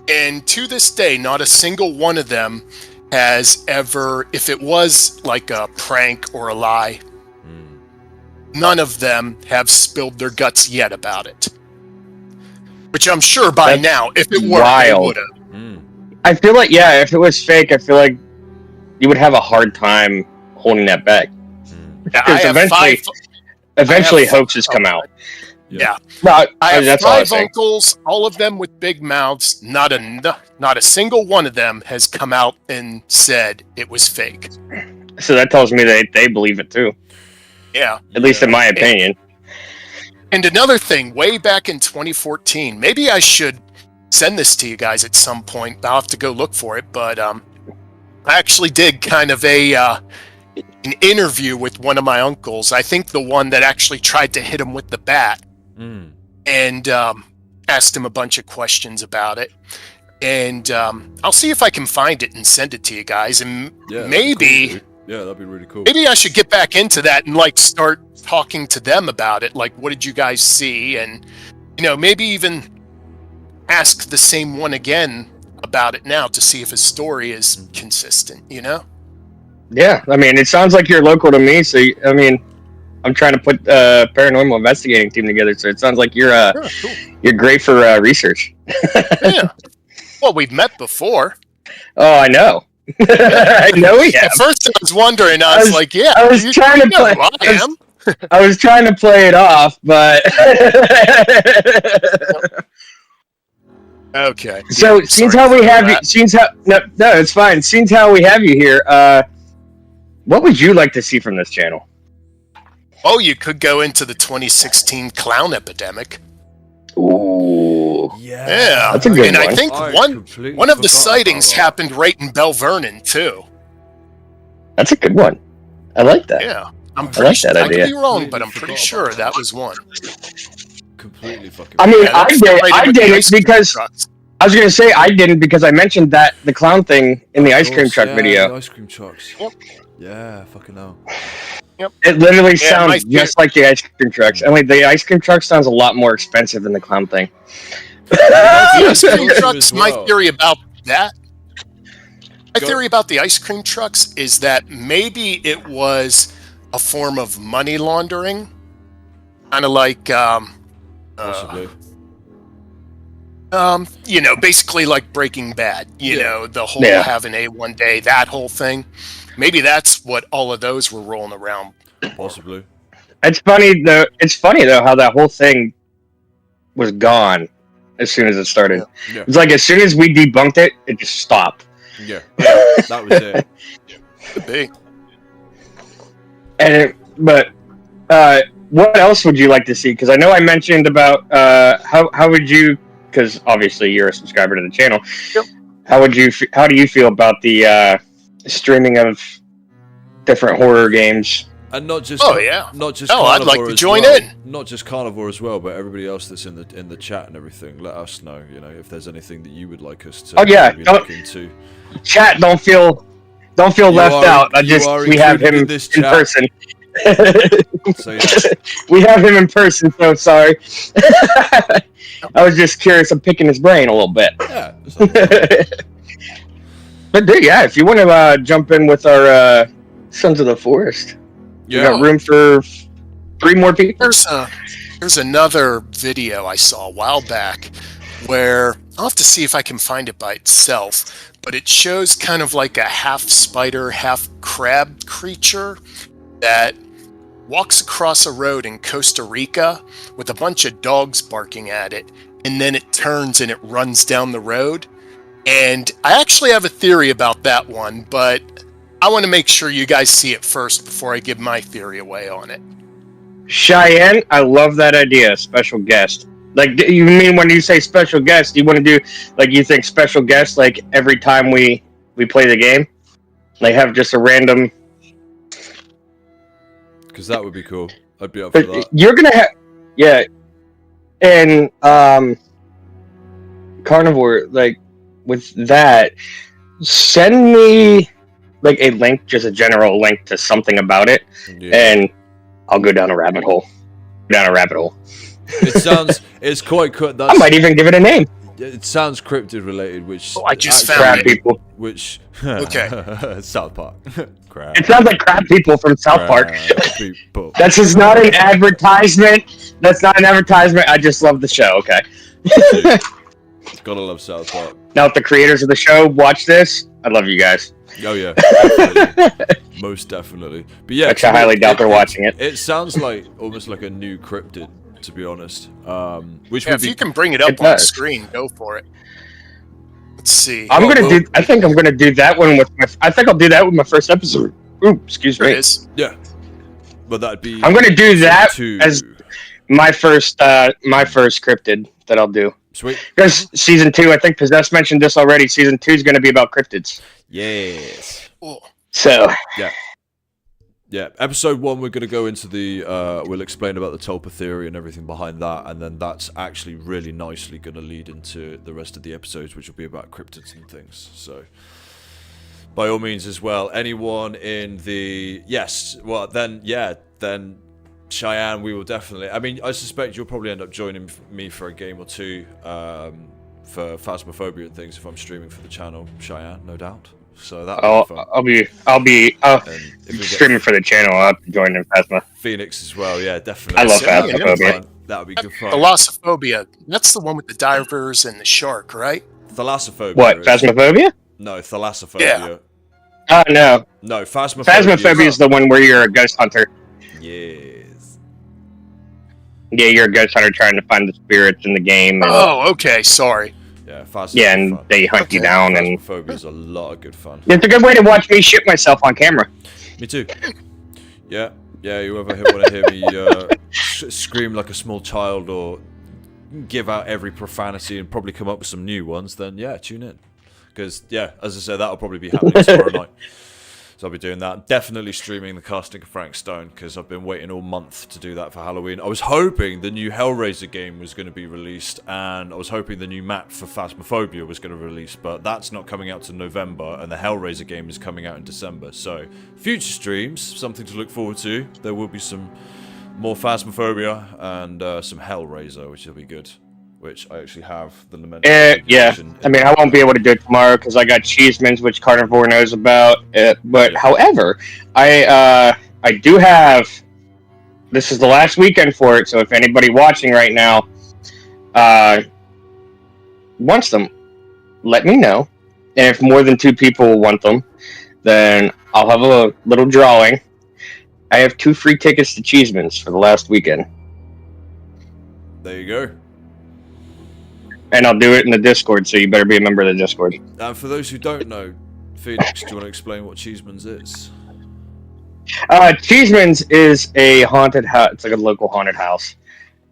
S3: And to this day, not a single one of them has ever, if it was like a prank or a lie, none of them have spilled their guts yet about it. Which I'm sure by
S2: That's
S3: now, if it were, they
S2: wild.
S3: would have.
S2: I feel like, yeah, if it was fake, I feel like you would have a hard time holding that back.
S3: I have
S2: Eventually,
S3: five
S2: hoaxes come out.
S3: Yeah.
S2: No,
S3: I have
S2: that's all I was
S3: 5
S2: saying.
S3: uncles, all of them with big mouths. Not a single one of them has come out and said it was fake.
S2: So that tells me that they believe it too,
S3: Yeah.
S2: at least in my opinion.
S3: And another thing, way back in 2014, maybe I should send this to you guys at some point. I'll have to go look for it, but I actually did kind of an interview with one of my uncles. I think the one that actually tried to hit him with the bat, and asked him a bunch of questions about it. And I'll see if I can find it and send it to you guys. And maybe,
S1: that'd be really cool.
S3: maybe I should get back into that and like start talking to them about it. Like, what did you guys see? And maybe even ask the same one again about it now to see if his story is consistent.
S2: Yeah, I mean, it sounds like you're local to me, so I mean, I'm trying to put a paranormal investigating team together, so it sounds like you're
S3: Cool.
S2: you're great for research.
S3: Yeah. Well, we've met before.
S2: Oh, I know. I know we have.
S3: At first, I was wondering. I was like, "Yeah."
S2: I was trying to play.
S3: who I am.
S2: I was trying to play it off, but
S3: Okay.
S2: so
S3: Yeah,
S2: since
S3: sorry
S2: how we
S3: for
S2: have you,
S3: that.
S2: since how no, it's fine. Since how we have you here, what would you like to see from this channel?
S3: Oh, you could go into the 2016 clown epidemic.
S2: Ooh,
S3: Yeah,
S2: That's a good
S3: and I
S2: one.
S3: think one of the sightings happened right in Bell Vernon too.
S2: that's a good one. I like that.
S3: Yeah, I'm
S2: I
S3: pretty
S2: like
S3: sure.
S2: that
S3: I could
S2: idea.
S3: be wrong, but I'm pretty sure that was one.
S1: Completely fucking.
S2: I mean,
S3: Yeah,
S2: I
S3: that's
S2: did.
S3: right
S2: I
S3: in with the
S2: did it
S3: ice cream
S2: because
S3: trucks.
S2: I was gonna say I didn't because I mentioned that the clown thing in the ice cream truck
S1: The
S2: video.
S1: ice cream trucks.
S3: Yep.
S1: Yeah, fucking hell.
S2: It literally
S3: Yeah,
S2: sounds
S3: my
S2: just like the ice cream trucks. I mean, the ice cream truck sounds a lot more expensive than the clown thing.
S3: The ice cream
S1: As
S3: trucks. My
S1: well.
S3: theory about that. My
S1: Go-
S3: theory about the ice cream trucks is that maybe it was a form of money laundering, kind of like
S1: Possibly.
S3: basically like Breaking Bad. The whole
S2: Yeah.
S3: have an A1 day, that whole thing. Maybe that's what all of those were rolling around.
S1: Possibly.
S2: It's funny though. It's funny though how that whole thing was gone as soon as it started.
S1: Yeah.
S2: It's like as soon as we debunked it, it just stopped.
S1: Yeah. That was it.
S3: Could be.
S2: But what else would you like to see? Because I know I mentioned about how would you? Because obviously you're a subscriber to the channel.
S3: Yep.
S2: How do you feel about the streaming of different horror games?
S1: And not just
S3: Oh, yeah.
S1: not just
S3: Oh, I'd like
S1: Carnivore
S3: to
S1: as
S3: join
S1: well.
S3: in.
S1: Not just Carnivore as well, but everybody else that's in the chat and everything. Let us know, if there's anything that you would like us to
S2: Oh, yeah,
S1: maybe
S2: don't-
S1: look into.
S2: Chat, don't feel left
S1: are-
S2: out.
S1: you are
S2: We have
S1: included
S2: him
S1: in this
S2: in
S1: chat.
S2: person.
S1: So yeah,
S2: We have him in person, so sorry. I was just curious. I'm picking his brain a little bit.
S1: yeah. It's like-
S2: But dude, yeah, if you want to jump in with our Sons of the Forest, we
S1: yeah.
S2: got room for 3 more people.
S3: There's another video I saw a while back where I'll have to see if I can find it by itself, but it shows kind of like a half spider, half crab creature that walks across a road in Costa Rica with a bunch of dogs barking at it, and then it turns and it runs down the road. And I actually have a theory about that one, but I want to make sure you guys see it first before I give my theory away on it.
S2: Cheyenne, I love that idea. Special guest. Like, you mean when you say special guest, you want to do like you think special guest like every time we play the game, like have just a random.
S1: Because that would be cool. I'd be up for that.
S2: You're gonna have, yeah, and Carnivore, like with that, send me like a link, just a general link to something about it, and I'll go down a rabbit hole.
S1: It's quite cool.
S2: I might even give it a name.
S1: It sounds cryptid related, which
S3: I just
S2: Crab
S3: found it.
S2: people.
S1: Which
S3: Okay.
S1: South Park. Crap.
S2: It sounds like crab people from South Park.
S1: People.
S2: That's just not an advertisement. That's not an advertisement. I just love the show. Okay.
S1: Gotta love South Park.
S2: Now, if the creators of the show watch this, I love you guys.
S1: Oh yeah, definitely. Most definitely. But yeah,
S2: Which I highly doubt they're watching it.
S1: It sounds like almost like a new cryptid, to be honest. Which
S3: Yeah,
S1: would
S3: if
S1: be
S3: you can bring it up
S2: It
S3: on the
S2: does.
S3: screen, go for it. Let's see.
S2: I think I'm gonna do that one with my. I think I'll do that with my first episode. Ooh, excuse
S3: There it
S2: me.
S3: is.
S1: yeah. But that'd be.
S2: I'm gonna do that
S1: two.
S2: as my first cryptid that I'll do.
S1: Sweet.
S2: Because season 2, I think Possess mentioned this already. Season 2 is gonna be about cryptids.
S1: Yes.
S3: Oh,
S2: So
S1: Yeah, episode 1 we're going to go into the, we'll explain about the Tulpa theory and everything behind that, and then that's actually really nicely going to lead into the rest of the episodes, which will be about cryptids and things, so by all means as well, anyone in the, then Cheyenne, we will definitely, I mean, I suspect you'll probably end up joining me for a game or two, for Phasmophobia and things if I'm streaming for the channel, Cheyenne, no doubt. So that'll be fun.
S2: I'll be
S1: And if we get
S2: streaming for the channel. I'll have to join in Phasma.
S1: Phoenix as well, yeah, definitely.
S2: I love
S3: Send me an
S2: Phasmophobia.
S3: invite.
S1: That would be good fun.
S3: Thalassophobia. That's the one with the divers and the shark, right?
S1: Thalassophobia.
S2: What,
S1: is-
S2: Phasmophobia?
S1: No, thalassophobia.
S2: Yeah. No.
S1: No, Phasmophobia.
S2: Phasmophobia is the one where you're a ghost hunter.
S1: Yes.
S2: Yeah, you're a ghost hunter trying to find the spirits in the game. And,
S3: Oh, okay. Sorry.
S1: Yeah, Phasmophobia.
S2: yeah, and they hunt you
S3: Okay.
S2: down. And
S1: Phasmophobia is a lot of good fun.
S2: it's a good way to watch me shit myself on camera.
S1: Me too. Yeah, you ever want to hear me scream like a small child or give out every profanity and probably come up with some new ones, then yeah, tune in. Because, yeah, as I said, that'll probably be happening tomorrow night. So I'll be doing that. Definitely streaming the casting of Frank Stone, because I've been waiting all month to do that for Halloween. I was hoping the new Hellraiser game was going to be released, and I was hoping the new map for Phasmophobia was going to release, but that's not coming out till November, and the Hellraiser game is coming out in December. So, future streams, something to look forward to. There will be some more Phasmophobia and some Hellraiser, which will be good. Which I actually have the Lament.
S2: Yeah. I mean, I won't be able to do it tomorrow because I got Cheesemans, which Carnivore knows about. But
S1: Yeah.
S2: however, I do have. This is the last weekend for it, so if anybody watching right now wants them, let me know. And if more than 2 people want them, then I'll have a little drawing. I have 2 free tickets to Cheesemans for the last weekend.
S1: There you go.
S2: And I'll do it in the Discord, so you better be a member of the Discord.
S1: And for those who don't know, Phoenix, do you want to explain what Cheesemans is?
S2: Cheesemans is a haunted house. It's like a local haunted house.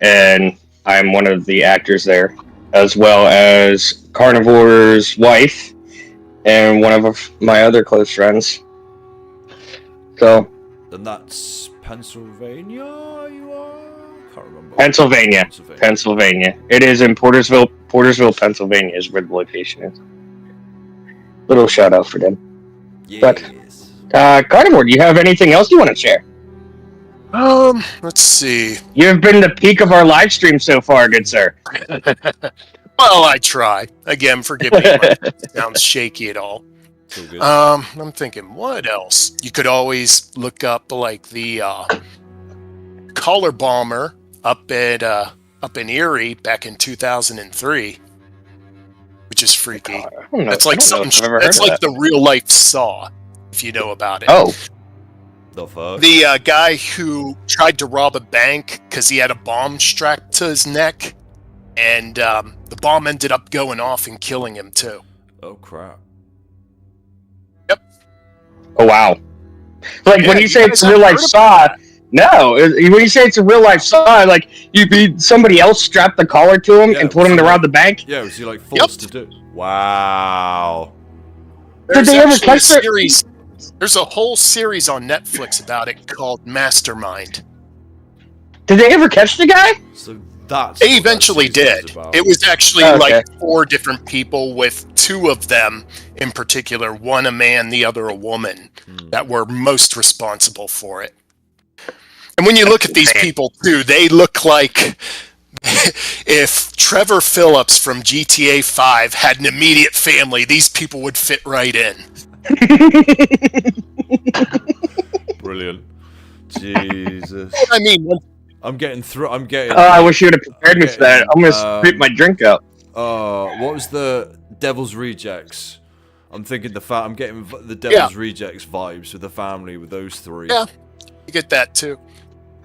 S2: And I'm one of the actors there, as well as Carnivore's wife and one of my other close friends. So,
S1: And that's Pennsylvania, you are? Can't remember.
S2: Pennsylvania. Pennsylvania. It is in Portersville, Pennsylvania is where the location is. Little shout out for them.
S1: Yes.
S2: Carnivore, do you have anything else you want to share?
S3: Let's see.
S2: You've been the peak of our live stream so far, good sir.
S3: Well, I try. Again, forgive me if it sounds shaky at all.
S1: It's all good.
S3: I'm thinking, what else? You could always look up like the collar bomber up in Erie back in 2003, which is freaky.
S2: I don't know.
S3: That's
S2: I
S3: like
S2: don't know
S3: something.
S2: if I've ever heard
S3: That's
S2: of
S3: like
S2: that.
S3: the real life Saw, if you know about it.
S2: Oh,
S1: The fuck?
S3: The guy who tried to rob a bank because he had a bomb strapped to his neck, and the bomb ended up going off and killing him too.
S1: Oh crap.
S2: oh wow. Like
S3: Yeah,
S2: when you
S3: you
S2: say
S3: guys
S2: it's
S3: haven't
S2: real life
S3: heard about
S2: Saw,
S3: that?
S2: No, when you say it's a real life sign, like somebody else strapped the collar to him
S1: Yeah,
S2: and told him to rob the bank.
S1: Yeah, was he like forced to do? Wow.
S3: There's
S2: they ever
S3: actually
S2: catch
S3: a series. There's a whole series on Netflix about it called Mastermind.
S2: Did they ever catch the guy?
S1: So that's
S3: They eventually did. It was actually
S2: Okay.
S3: like 4 different people, with 2 of them in particular, one a man, the other a woman, that were most responsible for it. And when you look at these people too, they look like if Trevor Phillips from GTA 5 had an immediate family, these people would fit right in.
S1: Brilliant. Jesus.
S3: I mean,
S1: I'm getting through. I'm getting.
S2: I wish you would have prepared me for that. I'm gonna spit my drink out.
S1: What was the Devil's Rejects? I'm thinking I'm getting the Devil's Rejects vibes with the family with those 3.
S3: yeah, you get that too.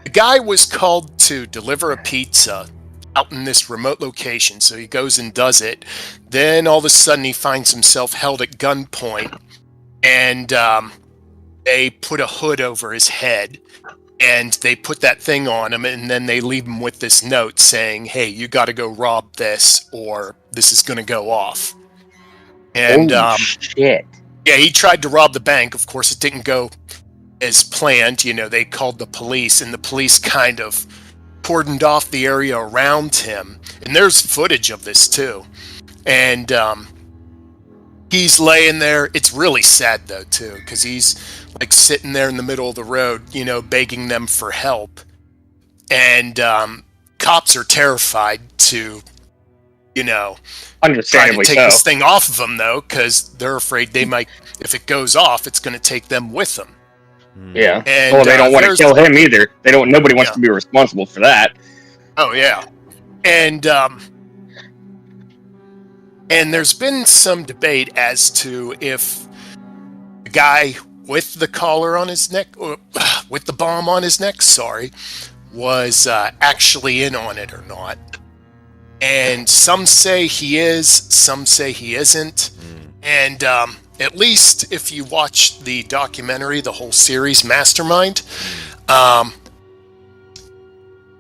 S3: The guy was called to deliver a pizza out in this remote location, so he goes and does it. Then all of a sudden he finds himself held at gunpoint, and they put a hood over his head, and they put that thing on him, and then they leave him with this note saying, "Hey, you got to go rob this, or this is going to go off." And
S2: shit!
S3: yeah, he tried to rob the bank. Of course, it didn't go as planned. You know, they called the police, and the police kind of cordoned off the area around him. And there's footage of this too. And he's laying there. It's really sad though too, because he's like sitting there in the middle of the road, you know, begging them for help. And cops are terrified to, you know, try to
S2: Understandably
S3: take
S2: so.
S3: this thing off of them though, because they're afraid they might, if it goes off, it's going to take them with them.
S2: Yeah.
S3: And,
S2: Well, they don't want to
S3: there's-
S2: kill him either. They don't. Nobody wants
S3: Yeah.
S2: to be responsible for that.
S3: Oh yeah, and there's been some debate as to if the guy with the collar on his neck, or with the bomb on his neck, was actually in on it or not. And some say he is, some say he isn't. And at least if you watch the documentary, the whole series, Mastermind,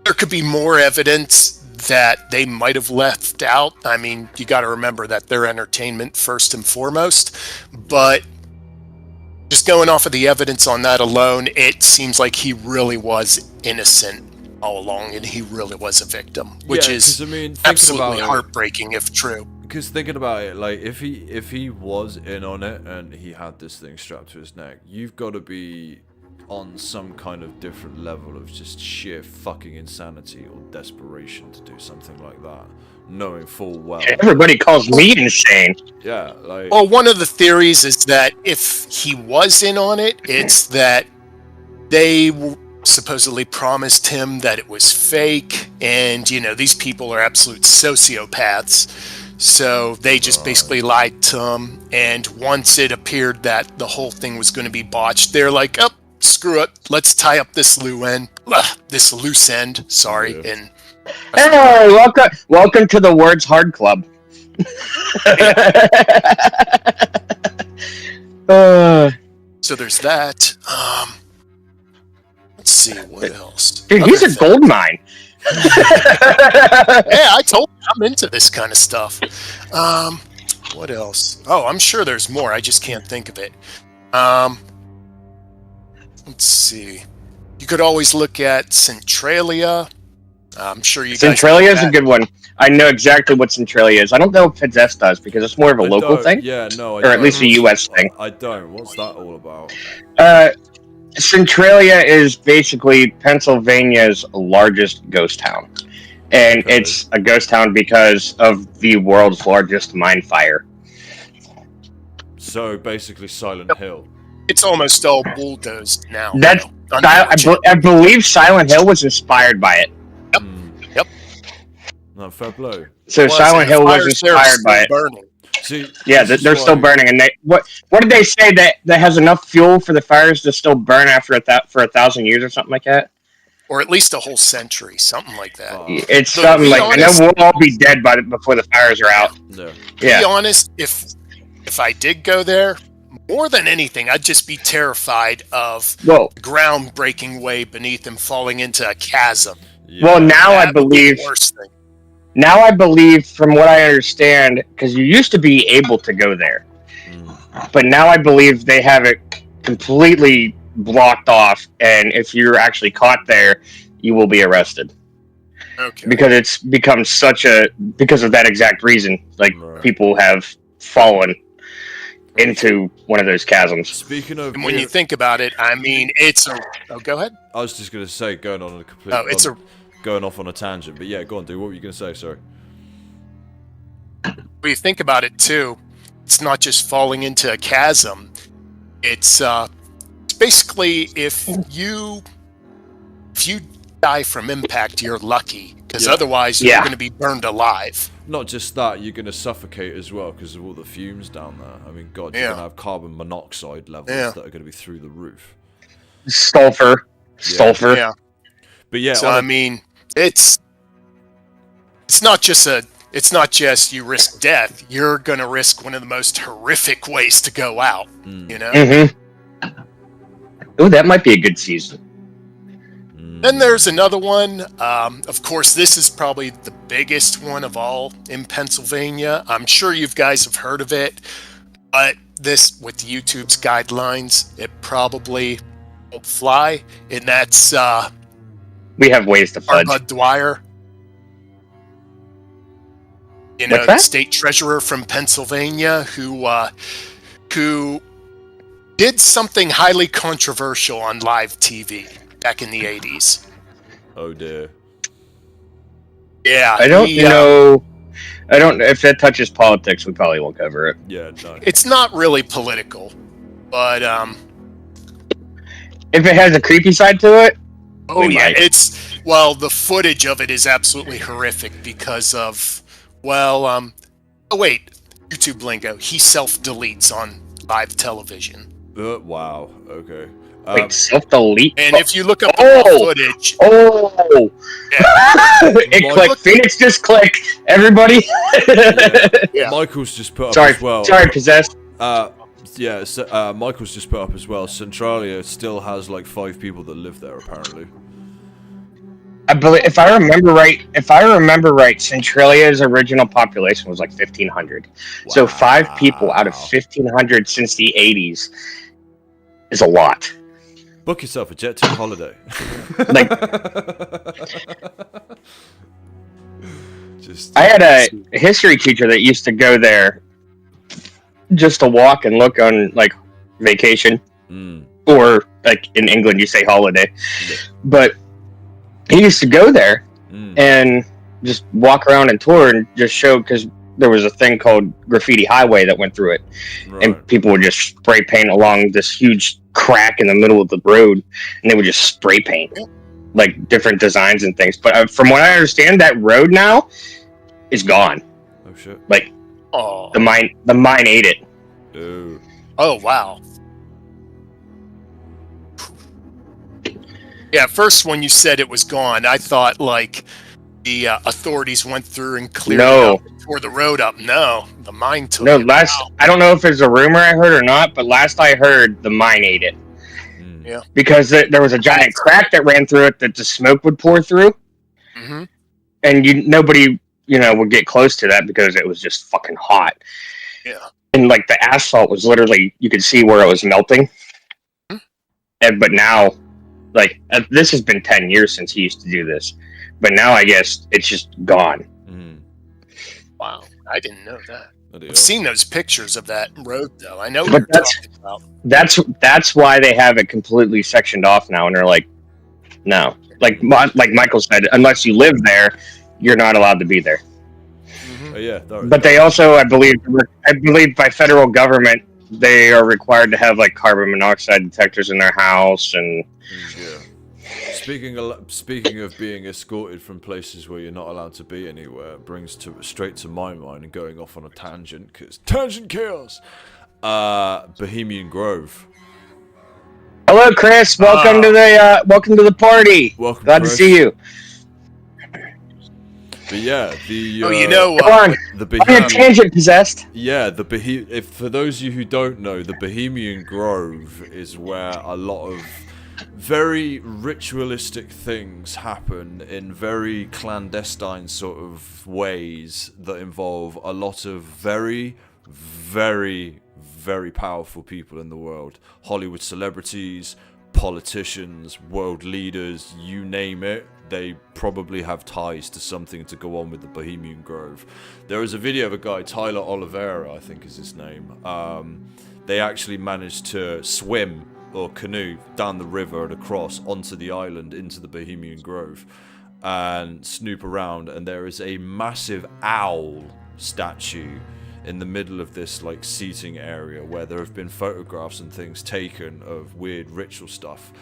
S3: there could be more evidence that they might have left out. I mean, you got to remember that they're entertainment first and foremost, but just going off of the evidence on that alone, it seems like he really was innocent all along, and he really was a victim, which is
S1: 'cause, I mean, thinking
S3: absolutely
S1: about it-
S3: heartbreaking if true.
S1: Because thinking about it, like if he was in on it and he had this thing strapped to his neck, you've got to be on some kind of different level of just sheer fucking insanity or desperation to do something like that, knowing full well.
S2: Everybody calls me insane.
S1: Yeah, like
S3: Well, one of the theories is that if he was in on it, it's that they supposedly promised him that it was fake, and you know, these people are absolute sociopaths, so they just basically lied to him. And once it appeared that the whole thing was going to be botched, they're like, "Oh, screw it, let's tie up this loose end." Sorry,
S1: Yeah.
S3: and
S2: Hey, welcome to the Words Hard Club.
S3: so there's that. Let's see what else.
S2: Dude, he's
S3: Other
S2: a gold mine.
S3: Yeah, I told you I'm into this kind of stuff. What else? Oh, I'm sure there's more. I just can't think of it. Let's see. You could always look at Centralia. I'm sure you guys.
S2: Centralia is
S3: know
S2: a good one. I know exactly what Centralia is. I don't know if Possess does because it's more of a
S1: I
S2: local
S1: don't-
S2: thing,
S1: Yeah, no, I
S2: or at least a
S1: don't.
S2: U.S. thing.
S1: I don't. What's that all about?
S2: Centralia is basically Pennsylvania's largest ghost town. And
S1: Okay.
S2: it's a ghost town because of the world's largest mine fire.
S1: So basically, Silent Hill.
S3: It's almost all bulldozed now.
S2: That's-
S3: though,
S2: I believe Silent Hill was inspired by it.
S3: Yep.
S1: No, fair play.
S2: So
S3: Was,
S2: Silent
S3: and the
S2: Hill was
S3: fires there are
S2: inspired by it.
S3: still burning.
S1: See,
S2: Yeah,
S1: this is
S2: they're still
S1: why-
S2: burning. And what did they say that has enough fuel for the fires to still burn after for 1,000 years or something like that?
S3: Or at least a whole century, something like that.
S1: Fuck.
S2: It's
S3: So,
S2: something
S3: to be
S2: like I know
S3: honest-
S2: we'll all be dead before the fires are out.
S1: Yeah.
S3: To be
S2: Yeah,
S3: honest, if I did go there, More than anything, I'd just be terrified of
S2: Well,
S3: the ground breaking way beneath him, falling into a chasm.
S2: well, now I
S3: That would be
S2: believe.
S3: the worst thing.
S2: Now I believe, from what I understand, because you used to be able to go there, but now I believe they have it completely blocked off, and if you're actually caught there, you will be arrested
S3: Okay.
S2: because it's become because of that exact reason. Like,
S1: Right.
S2: people have fallen into one of those chasms.
S1: Speaking of,
S3: And when you think about it, I mean, it's a. Oh, go ahead.
S1: I was just gonna say, going on a complete.
S3: Oh, it's a.
S1: going off on a tangent, but yeah, go on, dude. What were you gonna say? Sorry.
S3: When you think about it too, it's not just falling into a chasm. It's basically if you die from impact, you're lucky because
S1: Yeah.
S3: otherwise you're
S2: Yeah.
S3: going to be burned alive.
S1: Not just that, you're gonna suffocate as well because of all the fumes down there. I mean, God, you're
S3: Yeah.
S1: gonna have carbon monoxide levels
S3: Yeah.
S1: that are gonna be through the roof.
S2: Sulfur.
S3: Yeah.
S1: But yeah,
S3: So I mean, it's not just you risk death. You're going to risk one of the most horrific ways to go out. You know.
S2: Mm-hmm. Oh, that might be a good season.
S3: Then there's another one. Of course, this is probably the biggest one of all in Pennsylvania. I'm sure you guys have heard of it, but this, with YouTube's guidelines, it probably won't fly. And that's
S2: We have ways to fudge.
S3: Bud Dwyer. You know,
S2: What's
S3: the
S2: that?
S3: state treasurer from Pennsylvania who did something highly controversial on live TV back in the 80s.
S1: Oh dear.
S3: Yeah,
S2: I don't know. I don't. If that touches politics, we probably won't cover it.
S1: Yeah, no.
S3: It's not really political, but
S2: If it has a creepy side to it,
S3: oh
S2: We
S3: yeah,
S2: might.
S3: the footage of it is absolutely horrific because of oh wait, YouTube lingo. He self-deletes on live television,
S1: Wow. Okay.
S2: wait, self-delete.
S3: and if you look up the
S2: Oh!
S3: footage,
S2: Oh, it
S1: Mike-
S2: clicked. Phoenix just clicked. Everybody.
S3: Yeah.
S1: Michael's just put up
S2: Sorry,
S1: as well.
S2: sorry, possessed.
S1: Yeah. So, Michael's just put up as well. Centralia still has like 5 people that live there apparently.
S2: I believe, if I remember right, Centralia's original population was like 1,500. So 5 people out of
S1: Wow.
S2: 1,500 since the 80s is a lot.
S1: Book yourself a jet to holiday.
S2: Like,
S1: just
S2: I had a history teacher that used to go there just to walk and look on like vacation, or like in England you say holiday, but he used to go there and just walk around and tour and just show, because there was a thing called Graffiti Highway that went through it,
S1: right.
S2: and people would just spray paint along this huge crack in the middle of the road, and they would just spray paint like different designs and things. But from what I understand, that road now is gone.
S1: Oh shit.
S2: Like,
S3: oh,
S2: the mine ate it.
S1: Oh.
S3: oh wow. Yeah, at first when you said it was gone, I thought like the authorities went through and cleared
S2: No.
S3: it up and tore the road up. No, the mine took
S2: No,
S3: it.
S2: I don't know if it's a rumor I heard or not, but last I heard, the mine ate it.
S3: Yeah.
S2: Because there was a giant crack that ran through it that the smoke would pour through,
S3: Mm-hmm.
S2: and nobody would get close to that because it was just fucking hot.
S3: Yeah.
S2: And like the asphalt was literally, you could see where it was melting. But now, like, this has been 10 years since he used to do this, but now I guess it's just gone.
S3: Wow, I didn't know that.
S1: Bloody
S3: I've
S1: hell.
S3: seen those pictures of that road though. I know what
S2: But
S3: you're
S2: that's-
S3: talking about.
S2: That's why they have it completely sectioned off now, and they're like, no, like Michael said, unless you live there, you're not allowed to be there.
S3: Mhm.
S1: Yeah.
S2: But they also, I believe by federal government, they are required to have like carbon monoxide detectors in their house, and
S1: Yeah. Speaking of being escorted from places where you're not allowed to be anywhere, brings straight to my mind and going off on a tangent, because tangent chaos. Bohemian Grove.
S2: hello, Chris. Welcome to the party.
S1: Welcome.
S2: Glad
S1: Chris.
S2: to see you.
S1: But yeah, the
S3: Oh,
S2: Go on.
S1: the
S2: On your
S1: Bohemian,
S2: tangent, Possessed.
S1: yeah, if for those of you who don't know, the Bohemian Grove is where a lot of very ritualistic things happen in very clandestine sort of ways that involve a lot of very, very, very powerful people in the world. Hollywood celebrities, politicians, world leaders, you name it. They probably have ties to something to go on with the Bohemian Grove. There is a video of a guy, Tyler Oliveira, I think is his name. They actually managed to swim or canoe down the river and across onto the island into the Bohemian Grove and snoop around, and there is a massive owl statue in the middle of this like seating area where there have been photographs and things taken of weird ritual stuff.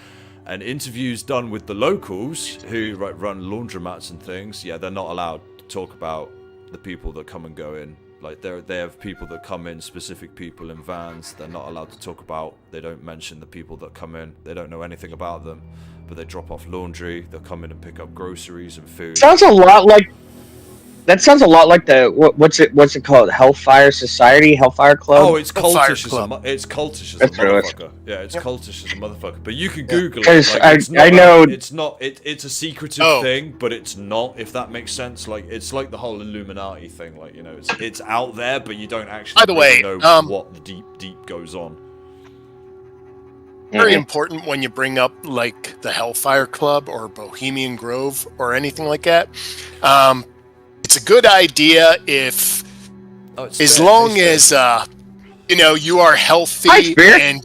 S1: And interviews done with the locals who run laundromats and things, yeah, they're not allowed to talk about the people that come and go in. Like they have people that come in, specific people in vans. They're not allowed to talk about. They don't mention the people that come in. They don't know anything about them, but they drop off laundry. They'll come in and pick up groceries and food.
S2: Sounds a lot like. That sounds a lot like the what's it called? Hellfire Society, Hellfire Club.
S1: Oh, it's
S3: Hellfire
S1: cultish.
S3: Club.
S1: It's cultish as
S2: That's
S1: a
S2: true.
S1: motherfucker. Yeah, it's cultish as a motherfucker. But you can Google it.
S2: 'Cause
S1: Like, it's not
S2: I know-
S1: It's not. It's a secretive
S3: Oh.
S1: thing, but it's not. If that makes sense. Like it's like the whole Illuminati thing. Like it's out there, but you don't actually
S3: By the way,
S1: know what the deep goes on.
S3: Very
S2: Mhm.
S3: important when you bring up like the Hellfire Club or Bohemian Grove or anything like that. It's a good idea if,
S1: Oh, it's
S3: as
S1: fair,
S3: long
S1: it's fair.
S3: as you are healthy
S2: Hi, Spear.
S3: and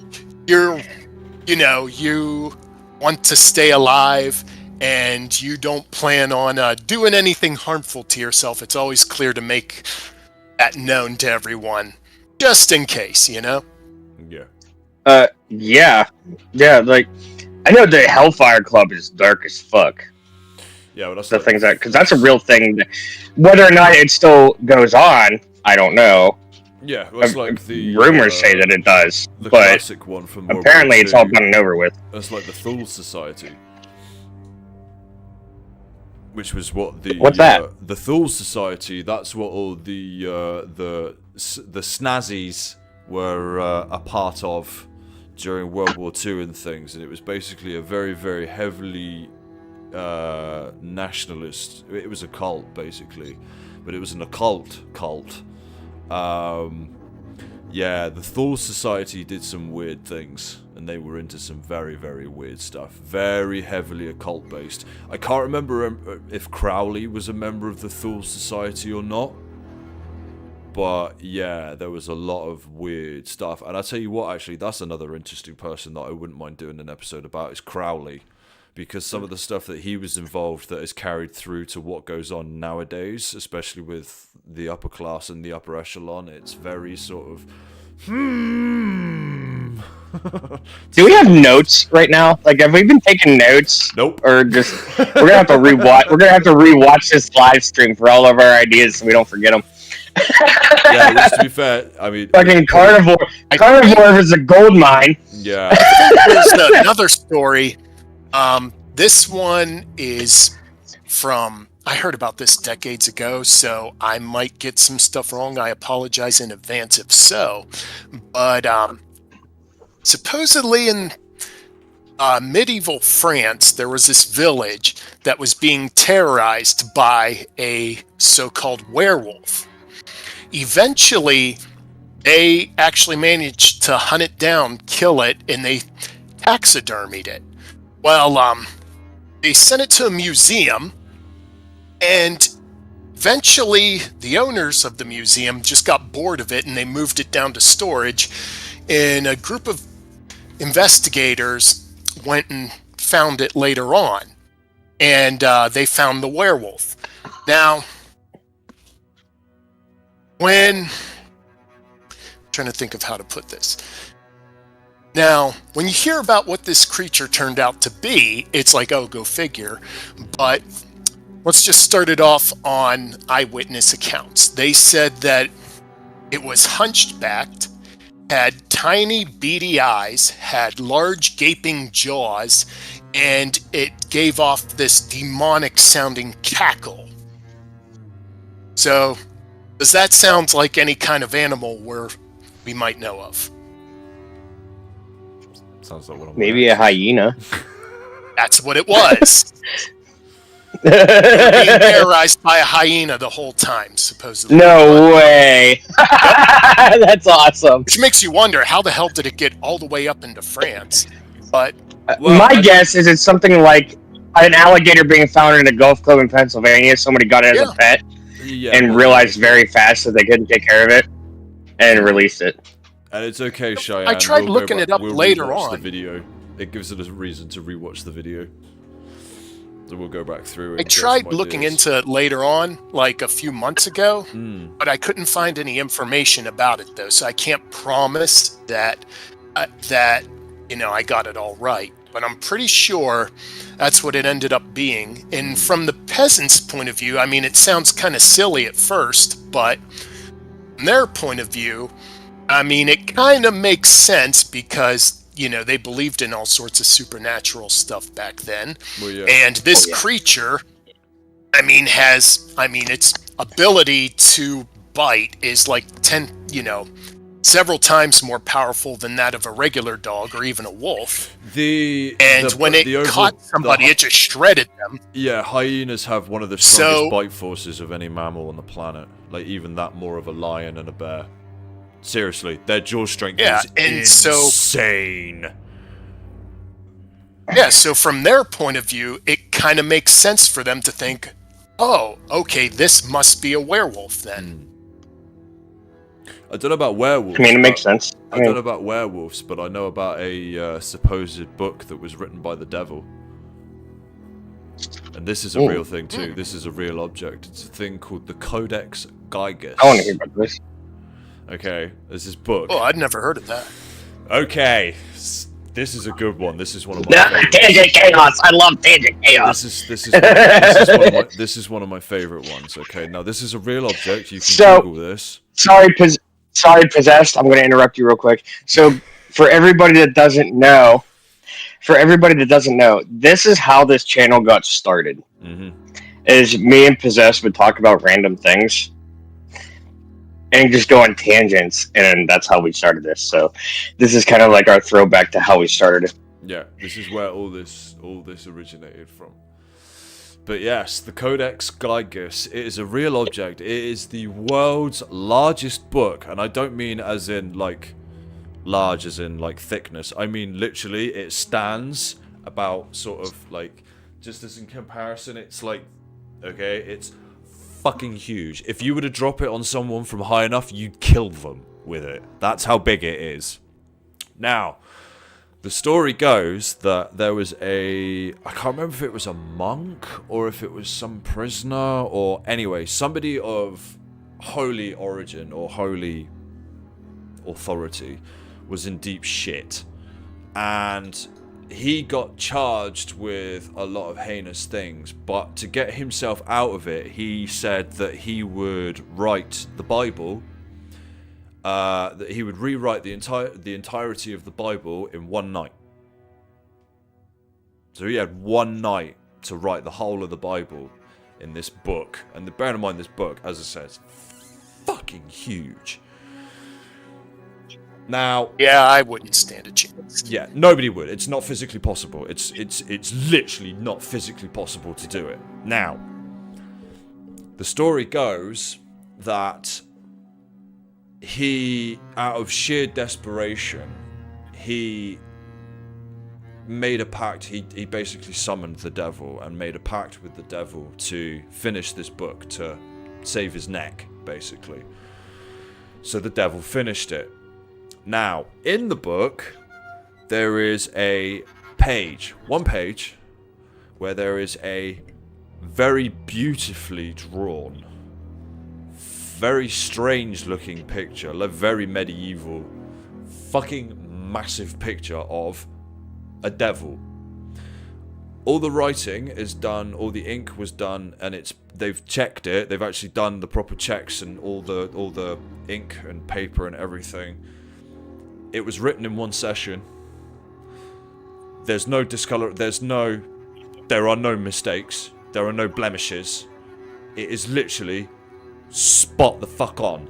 S3: you want to stay alive and you don't plan on doing anything harmful to yourself. It's always clear to make that known to everyone, just in case.
S1: Yeah.
S2: Yeah. Like, I know the Hellfire Club is dark as fuck.
S1: Yeah, well, that's
S2: The
S1: like-
S2: things that, because that's a real thing. Whether or not it still goes on, I don't know.
S1: Yeah, well, it's like the
S2: Rumors say that it does,
S1: the
S2: but
S1: classic one from World
S2: apparently
S1: War
S2: it's all
S1: II.
S2: done and over with.
S1: That's like the Thule Society, which was what the
S2: What's that?
S1: The Thule Society. That's what all the snazzies were a part of during World War II and things, and it was basically a very, very heavily nationalist. It was a cult basically, but it was an occult cult. Yeah, the Thule Society did some weird things, and they were into some very, very weird stuff. Very heavily occult based. I can't remember if Crowley was a member of the Thule Society or not. But yeah, there was a lot of weird stuff. And I'll tell you what, actually, that's another interesting person that I wouldn't mind doing an episode about, is Crowley. Because some of the stuff that he was involved that is carried through to what goes on nowadays, especially with the upper class and the upper echelon, it's very sort of
S2: Do we have notes right now? Like, have we been taking notes?
S1: Nope.
S2: Or just we're gonna have to rewatch. We're gonna have to rewatch this live stream for all of our ideas so we don't forget them.
S1: Yeah, just to be fair, I mean,
S2: Fucking carnivore. Carnivore is a gold mine.
S1: yeah,
S3: There's another story. This one is from, I heard about this decades ago, so I might get some stuff wrong. I apologize in advance if so. But supposedly in medieval France, there was this village that was being terrorized by a so-called werewolf. Eventually, they actually managed to hunt it down, kill it, and they taxidermied it. Well, they sent it to a museum, and eventually the owners of the museum just got bored of it and they moved it down to storage. And a group of investigators went and found it later on, and they found the werewolf. Now, I'm trying to think of how to put this. Now, when you hear about what this creature turned out to be, it's like, oh, go figure. But let's just start it off on eyewitness accounts. They said that it was hunchbacked, had tiny beady eyes, had large gaping jaws, and it gave off this demonic sounding cackle. So, does that sound like any kind of animal we might know of?
S1: Sounds like one of my
S2: Maybe a
S1: exes.
S2: hyena.
S3: That's what it was. Being terrorized by a hyena the whole time, supposedly.
S2: No way. That's awesome.
S3: Which makes you wonder, how the hell did it get all the way up into France? But
S1: Well,
S2: My guess is it's something like an alligator being found in a golf club in Pennsylvania. Somebody got it as
S3: Yeah.
S2: a pet
S1: yeah,
S2: and
S1: well,
S2: realized very fast that they couldn't take care of it and released it.
S1: and it's okay, Cheyenne.
S3: I tried
S1: we'll go
S3: looking
S1: back-
S3: it up
S1: we'll
S3: later
S1: rewatch the
S3: on.
S1: video. It gives us a reason to rewatch the video. So we'll go back through it.
S3: I tried looking into it later on, like a few months ago, but I couldn't find any information about it though. So I can't promise that I got it all right. But I'm pretty sure that's what it ended up being. And from the peasants' point of view, I mean, it sounds kind of silly at first, but from their point of view, I mean, it kind of makes sense because, they believed in all sorts of supernatural stuff back then.
S1: Well, yeah.
S3: And this
S2: Oh, yeah.
S3: creature, its ability to bite is like several times more powerful than that of a regular dog or even a wolf. When it caught somebody, it just shredded them.
S1: Yeah, hyenas have one of the strongest bite forces of any mammal on the planet. Like, even that more of a lion and a bear. Seriously, their jaw strength
S3: Yeah,
S1: is
S3: and so-
S1: insane.
S3: Yeah, so from their point of view, it kind of makes sense for them to think, oh, okay, this must be a werewolf then.
S1: I don't know about werewolves.
S2: I mean, it makes sense.
S1: I don't know about werewolves, but I know about a supposed book that was written by the devil. And this is a real thing too. This is a real object. It's a thing called the Codex Gigas.
S2: I want to hear about this.
S1: Okay, there's this book.
S3: Oh, I'd never heard of that.
S1: Okay, this is a good one. This is one of my favorites.
S2: Tangent Chaos. I love Tangent Chaos.
S1: This is one of my favorite ones. Okay, now this is a real object. You can
S2: So-
S1: Google this.
S2: Sorry, Possessed. I'm going to interrupt you real quick. So, for everybody that doesn't know, this is how this channel got started.
S1: Hmm.
S2: Is me and Possessed would talk about random things and just go on tangents, and that's how we started this. So, this is kind of like our throwback to how we started it.
S1: Yeah, this is where all this originated from. But yes, the Codex Gigas, it is a real object. It is the world's largest book, and I don't mean as in like large as in like thickness. I mean literally it stands about sort of like, just as in comparison, it's like, okay, it's fucking huge. If you were to drop it on someone from high enough, you'd kill them with it. That's how big it is. Now, the story goes that there was I can't remember if it was a monk or if it was some prisoner or anyway, somebody of holy origin or holy authority was in deep shit. And he got charged with a lot of heinous things, but to get himself out of it, he said that he would write the Bible. That he would rewrite the entirety of the Bible in one night. So he had one night to write the whole of the Bible in this book. And bear in mind, this book, as I said, is fucking huge. Now,
S3: Yeah, I wouldn't stand a chance.
S1: yeah, nobody would. It's not physically possible. It's literally not physically possible to do it. Now, the story goes that he, out of sheer desperation, he made a pact. He basically summoned the devil and made a pact with the devil to finish this book, to save his neck, basically. So the devil finished it. Now, in the book, there is one page, where there is a very beautifully drawn, very strange looking picture, like very medieval, fucking massive picture of a devil. All the writing is done, all the ink was done, and they've checked it. They've actually done the proper checks and all the ink and paper and everything. It was written in one session. There's no discolor. There are no mistakes. There are no blemishes. It is literally spot the fuck on.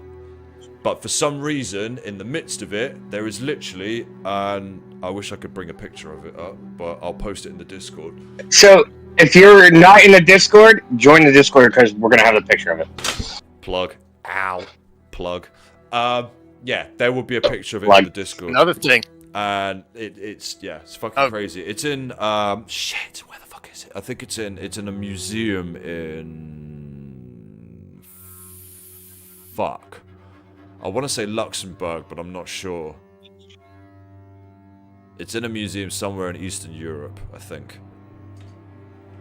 S1: But for some reason, in the midst of it, there is literally, and I wish I could bring a picture of it up, but I'll post it in the Discord.
S2: So, if you're not in the Discord, join the Discord because we're going to have a picture of it.
S1: Plug. Ow. Plug. Yeah, there will be a picture of it
S2: Plug.
S1: in the Discord.
S3: Another thing.
S1: And it's fucking crazy. It's in, shit, where the fuck is it? I think it's in a museum in, fuck. I want to say Luxembourg, but I'm not sure. It's in a museum somewhere in Eastern Europe, I think.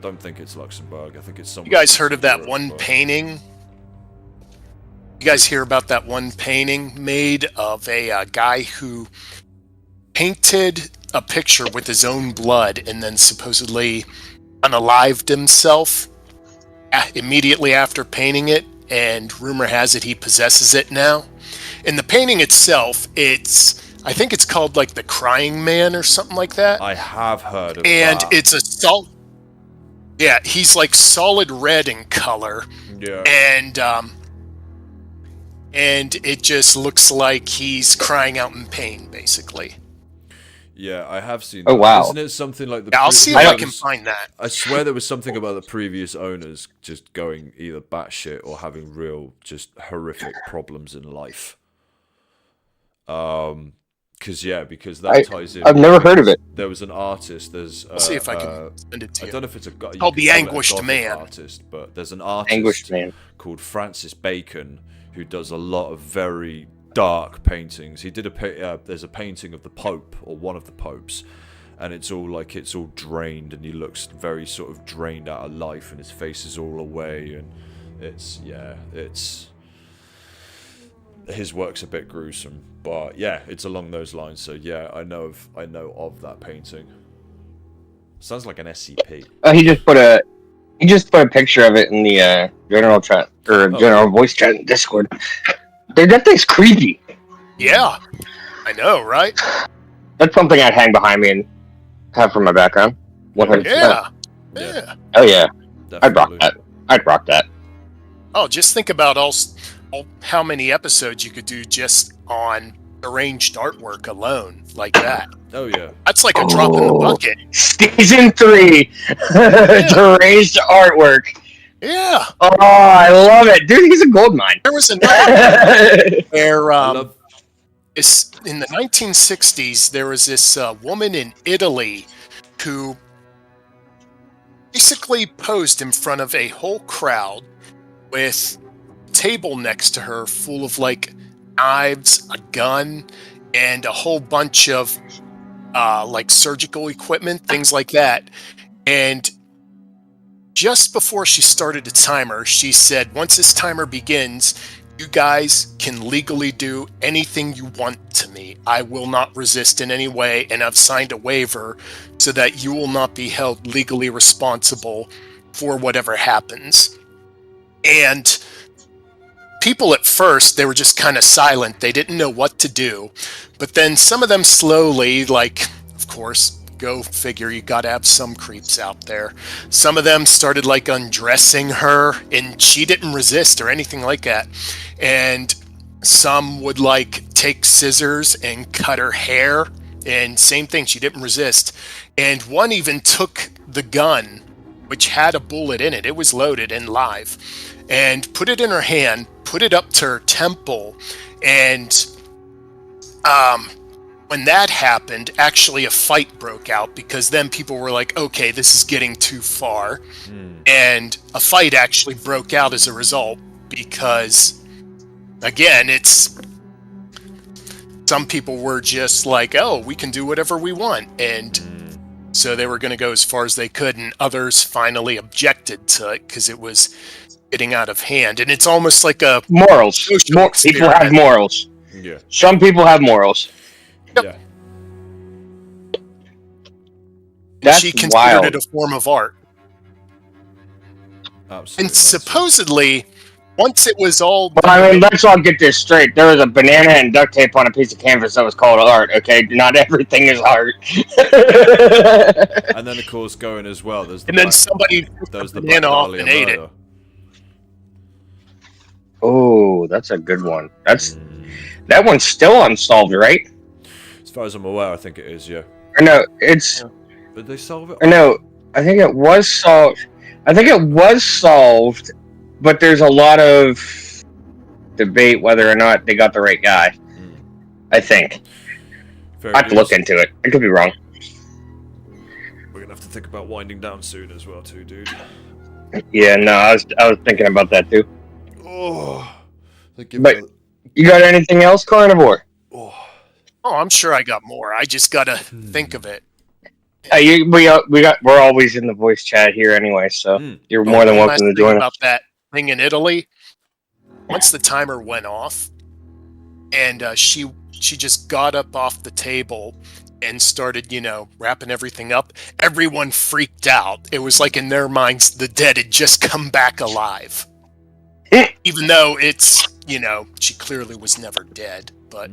S1: Don't think it's Luxembourg. I think it's somewhere.
S3: You guys heard
S1: in
S3: of that
S1: Europe,
S3: one
S1: but-
S3: painting? You guys hear about that one painting made of a guy who painted a picture with his own blood and then supposedly unalived himself immediately after painting it, and rumor has it he possesses it now. In the painting itself, I think it's called like the Crying Man or something like that.
S1: I have heard of
S3: And
S1: that.
S3: it's a yeah, he's like solid red in color,
S1: Yeah.
S3: and it just looks like he's crying out in pain, basically.
S1: Yeah, I have seen
S2: Oh,
S1: that.
S2: wow.
S1: Isn't it something like the
S3: Yeah, I'll see if I can
S1: previous-
S3: find that.
S1: I swear there was something about the previous owners just going either batshit or having real, just horrific problems in life. Because that ties in.
S2: I've never heard of it.
S1: There was an artist. There's.
S3: I'll see if I can send it to
S1: I
S3: you.
S1: don't know if it's a guy.
S3: Called The Anguished Man.
S1: Artist, but there's an artist
S2: Anguished Man.
S1: called Francis Bacon who does a lot of very dark paintings. He did there's a painting of the Pope or one of the popes, and it's all drained, and he looks very sort of drained out of life, and his face is all away, and it's his work's a bit gruesome, but yeah, it's along those lines. So yeah, I know of that painting. Sounds like an SCP.
S2: He just put a picture of it in the general chat or general voice chat in Discord. Dude, that thing's creepy.
S3: Yeah, I know, right?
S2: That's something I'd hang behind me and have for my background. 100%.
S3: Yeah,
S1: Yeah.
S3: yeah.
S2: Oh yeah, I'd rock
S1: Definitely.
S2: that. I'd rock that.
S3: Oh, just think about all how many episodes you could do just on arranged artwork alone, like that.
S1: Oh yeah.
S3: That's like a drop in the bucket.
S2: Season 3, deranged artwork.
S3: Yeah,
S2: Oh, I love it, dude. He's a gold mine.
S3: there was another where
S1: I love.
S3: in the 1960s, there was this woman in Italy who basically posed in front of a whole crowd with a table next to her full of like knives, a gun, and a whole bunch of like surgical equipment, things like that. And just before she started the timer, she said, once this timer begins, you guys can legally do anything you want to me. I will not resist in any way, and I've signed a waiver so that you will not be held legally responsible for whatever happens. And people at first, they were just kind of silent. They didn't know what to do. But then some of them slowly, like, of course, go figure, you gotta have some creeps out there. Some of them started like undressing her, and she didn't resist or anything like that. And some would like take scissors and cut her hair, and same thing, she didn't resist. And one even took the gun, which had a bullet in it, it was loaded and live, and put it in her hand, put it up to her temple, and when that happened, actually a fight broke out, because then people were like, okay, this is getting too far. And a fight actually broke out as a result, because, again, some people were just like, oh, we can do whatever we want. And so they were going to go as far as they could, and others finally objected to it because it was getting out of hand. And it's almost like a
S2: Morals.
S3: social
S2: People have
S3: experiment.
S2: morals.
S1: Yeah.
S2: Some people have morals.
S3: Yep.
S1: Yeah.
S2: That's
S3: she considered
S2: wild.
S3: it a form of art.
S1: Absolutely.
S3: And supposedly, once it was all
S2: But I mean, let's all get this straight. There was a banana and duct tape on a piece of canvas that was called art, okay? Not everything is art.
S1: And then of course going as well. There's the
S3: and then
S1: Black-
S3: somebody took
S1: there's
S3: the
S1: the Black
S3: banana off
S1: Dahlia
S3: and ate it.
S1: murder.
S2: Oh, that's a good one.
S1: Mm.
S2: That one's still unsolved, right?
S1: As far as I'm aware, I think it is. Yeah.
S2: Or no, it's
S1: Did they solve it?
S2: or no. I think it was solved. I think it was solved, but there's a lot of debate whether or not they got the right guy.
S1: Mm.
S2: I think
S1: Very
S2: I have to
S1: good.
S2: look into it. I could be wrong.
S1: We're gonna have to think about winding down soon as well, too, dude.
S2: Yeah, no, I was thinking about that too.
S1: Oh,
S2: But you got anything else, Carnivore?
S1: oh.
S3: Oh, I'm sure I got more. I just gotta think of it.
S2: We're always in the voice chat here anyway, so you're more than welcome to
S3: Last thing
S2: join us.
S3: about that thing in Italy. Once the timer went off, and she just got up off the table and started, wrapping everything up. Everyone freaked out. It was like in their minds the dead had just come back alive. Even though it's, she clearly was never dead. But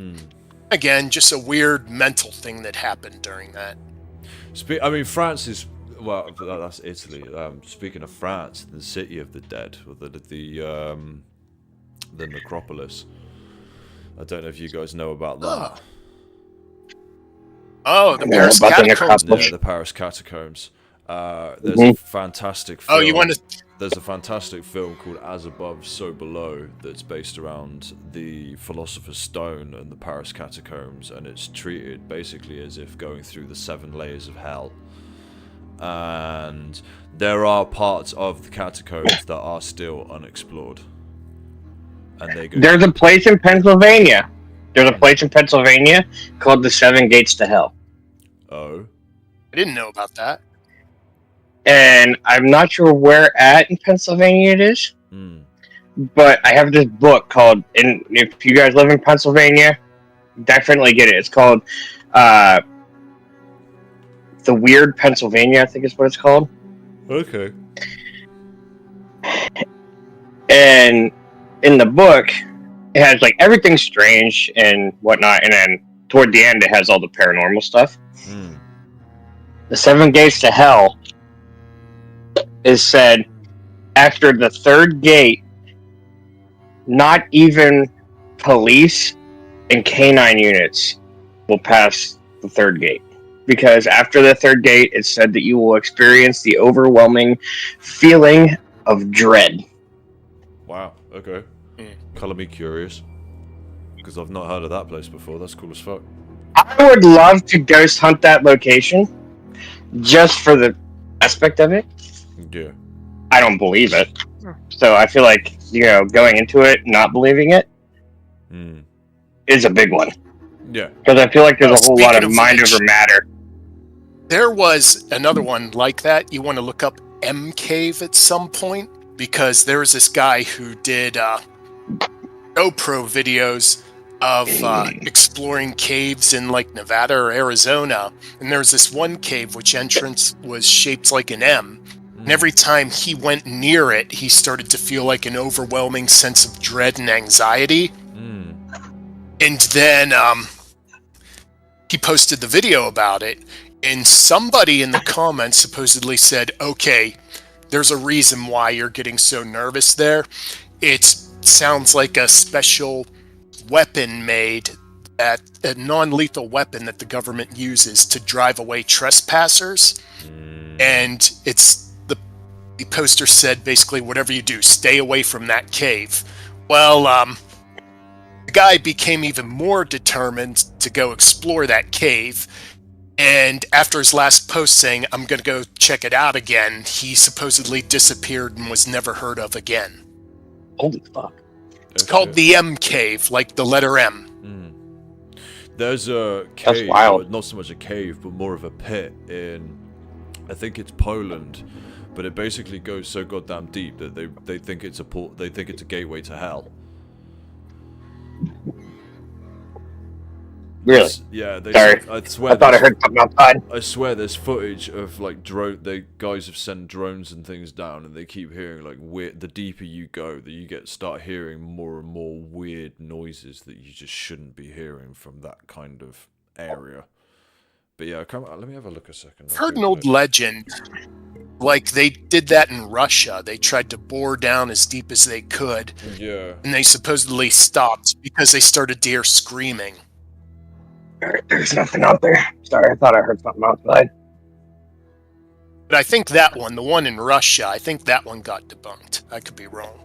S3: again, just a weird mental thing that happened during that.
S1: I mean, France is that's Italy. Speaking of France, the city of the dead, or the necropolis. I don't know if you guys know about that.
S3: Oh, the
S2: Yeah,
S3: Paris
S2: about the
S3: catacombs.
S2: necropolis.
S1: Yeah, the Paris catacombs. There's a fantastic film.
S3: Oh, you want to?
S1: There's a fantastic film called As Above, So Below that's based around the Philosopher's Stone and the Paris catacombs, and it's treated basically as if going through the 7 layers of hell. And there are parts of the catacombs that are still unexplored. And they go.
S2: There's a place in Pennsylvania. There's a place in Pennsylvania called the Seven Gates to Hell.
S1: Oh.
S3: I didn't know about that.
S2: And I'm not sure where at in Pennsylvania it is, but I have this book called, and if you guys live in Pennsylvania, definitely get it. It's called The Weird Pennsylvania, I think is what it's called.
S1: Okay.
S2: And in the book, it has like everything strange and whatnot, and then toward the end, it has all the paranormal stuff. The Seven Gates to Hell is said after the 3rd gate, not even police and canine units will pass the 3rd gate. Because after the 3rd gate, it's said that you will experience the overwhelming feeling of dread.
S1: Wow, okay. Color me curious. Because I've not heard of that place before. That's cool as fuck.
S2: I would love to ghost hunt that location just for the aspect of it.
S1: Yeah.
S2: I don't believe it. So I feel like, going into it, not believing it, is a big one.
S1: Yeah.
S2: Because I feel like there's a whole lot
S3: Speaking
S2: of
S3: of
S2: mind
S3: which-
S2: over matter.
S3: There was another one like that. You want to look up M Cave at some point? Because there was this guy who did GoPro videos of exploring caves in like Nevada or Arizona. And there was this one cave which entrance was shaped like an M. And every time he went near it, he started to feel like an overwhelming sense of dread and anxiety. And then he posted the video about it. And somebody in the comments supposedly said, okay, there's a reason why you're getting so nervous there. It sounds like a special weapon made, a non-lethal weapon that the government uses to drive away trespassers. And the poster said basically, whatever you do, stay away from that cave. Well, the guy became even more determined to go explore that cave. And after his last post saying, I'm going to go check it out again, he supposedly disappeared and was never heard of again.
S2: Holy fuck.
S3: It's called the M Cave, like the letter M.
S1: There's a cave,
S2: That's wild.
S1: or not so much a cave, but more of a pit in, I think it's Poland, but it basically goes so goddamn deep that they think it's a gateway to hell.
S2: Really?
S1: Yeah,
S2: Sorry.
S1: I swear.
S2: I thought I heard something outside.
S1: I swear there's footage of like guys have sent drones and things down, and they keep hearing like weird. The deeper you go, start hearing more and more weird noises that you just shouldn't be hearing from that kind of area. But yeah, let me have a look a second.
S3: I've heard an old legend Like they did that in Russia. They tried to bore down as deep as they could,
S1: Yeah.
S3: and they supposedly stopped because they started to hear screaming.
S2: There's nothing out there. Sorry, I thought I heard something outside.
S3: But I think that one, the one in Russia, I think that one got debunked. I could be wrong.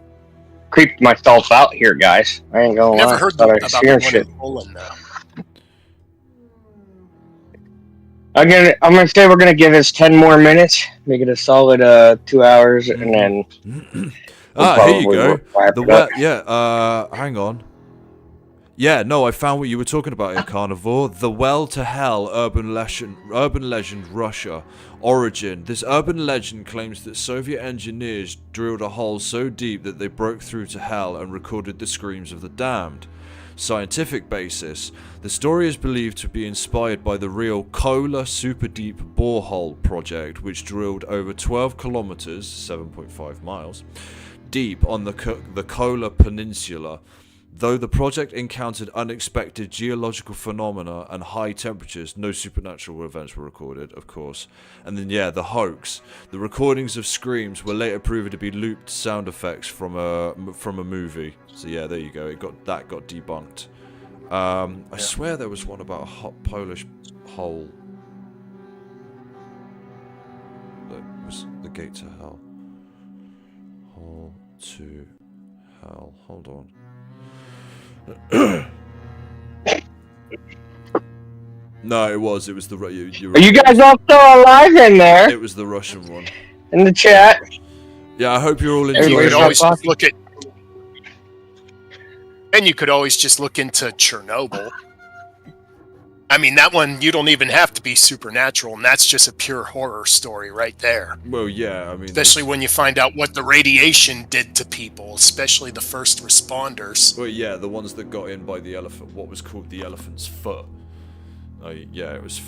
S2: Creeped myself out here, guys. I ain't gonna
S3: I never
S2: lie.
S3: heard
S2: Thought I
S3: about
S2: was
S3: the
S2: hearing
S3: one
S2: shit.
S3: in Poland, though.
S2: I'm gonna say we're gonna give us 10 more minutes, make it a solid 2 hours, and then we'll
S1: Here you
S2: probably
S1: go.
S2: wrap
S1: The
S2: it up.
S1: hang on. Yeah, no, I found what you were talking about here, Carnivore. The Well to Hell urban legend Russia. Origin. This urban legend claims that Soviet engineers drilled a hole so deep that they broke through to hell and recorded the screams of the damned. Scientific basis. The story is believed to be inspired by the real Kola Super Deep Borehole project, which drilled over 12 kilometers, 7.5 miles, deep on the Kola Peninsula. Though the project encountered unexpected geological phenomena and high temperatures, no supernatural events were recorded, of course. And then, yeah, the hoax. The recordings of screams were later proven to be looped sound effects from a movie. So yeah, there you go. That got debunked. I swear there was one about a hot Polish hole that was the gate to hell. Hole to hell. Hold on. No, it was the
S2: Are you guys all still alive in there?
S1: It was the Russian one.
S2: In the chat?
S1: Yeah, I hope you're all
S3: You
S1: enjoying
S3: could
S2: Everybody's
S3: always
S2: not
S3: just look at, and you could always just look into Chernobyl. I mean, that one you don't even have to be supernatural, and that's just a pure horror story right there.
S1: Well, yeah, I mean,
S3: Especially when you find out what the radiation did to people, especially the first responders.
S1: well, yeah, the ones that got in by the elephant, what was called the elephant's foot. Yeah, it was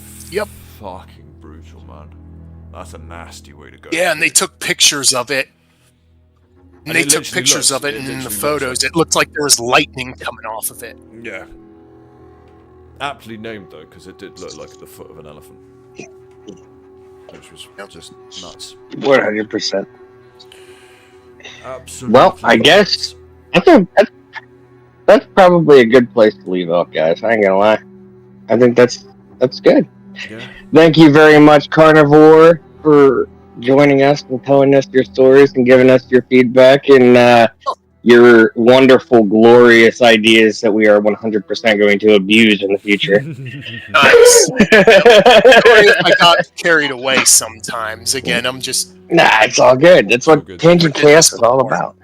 S1: fucking brutal, man. That's a nasty way to go.
S3: Yeah, and they took pictures of it. And they took pictures of it, and in the photos, it looked like there was lightning coming off of it.
S1: Yeah. Aptly named, though, because it did look like the foot of an elephant. Which was just nuts.
S2: 100%.
S1: Absolutely.
S2: Well, I guess that's probably a good place to leave off, guys. I ain't gonna lie. I think that's good.
S1: Yeah.
S2: Thank you very much, Carnivore, for joining us and telling us your stories and giving us your feedback and your wonderful, glorious ideas that we are 100% going to abuse in the future.
S3: Nice. I got carried away sometimes. Again, I'm just...
S2: Nah, it's all good. That's what
S1: good.
S2: Tangent Chaos is all about.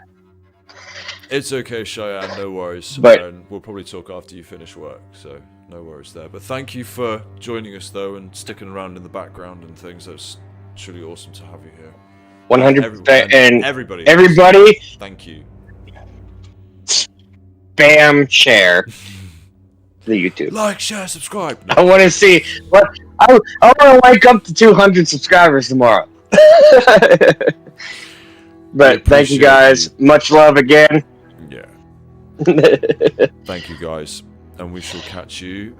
S1: It's okay, Cheyenne, no worries.
S2: But-
S1: And we'll probably talk after you finish work, so no worries there. But thank you for joining us, though, and sticking around in the background and things. That's truly awesome to have you here.
S2: 100%. And
S1: everybody, thank you.
S2: spam share the YouTube.
S1: Like, share, subscribe. No.
S2: I want to see what I want to wake up to 200 subscribers tomorrow. But thank you guys. Much love again.
S1: Yeah. Thank you guys, and we shall catch you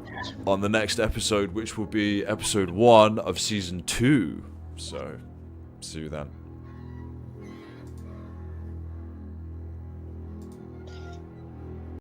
S1: on the next episode, which will be episode 1 of season 2. So, see you then.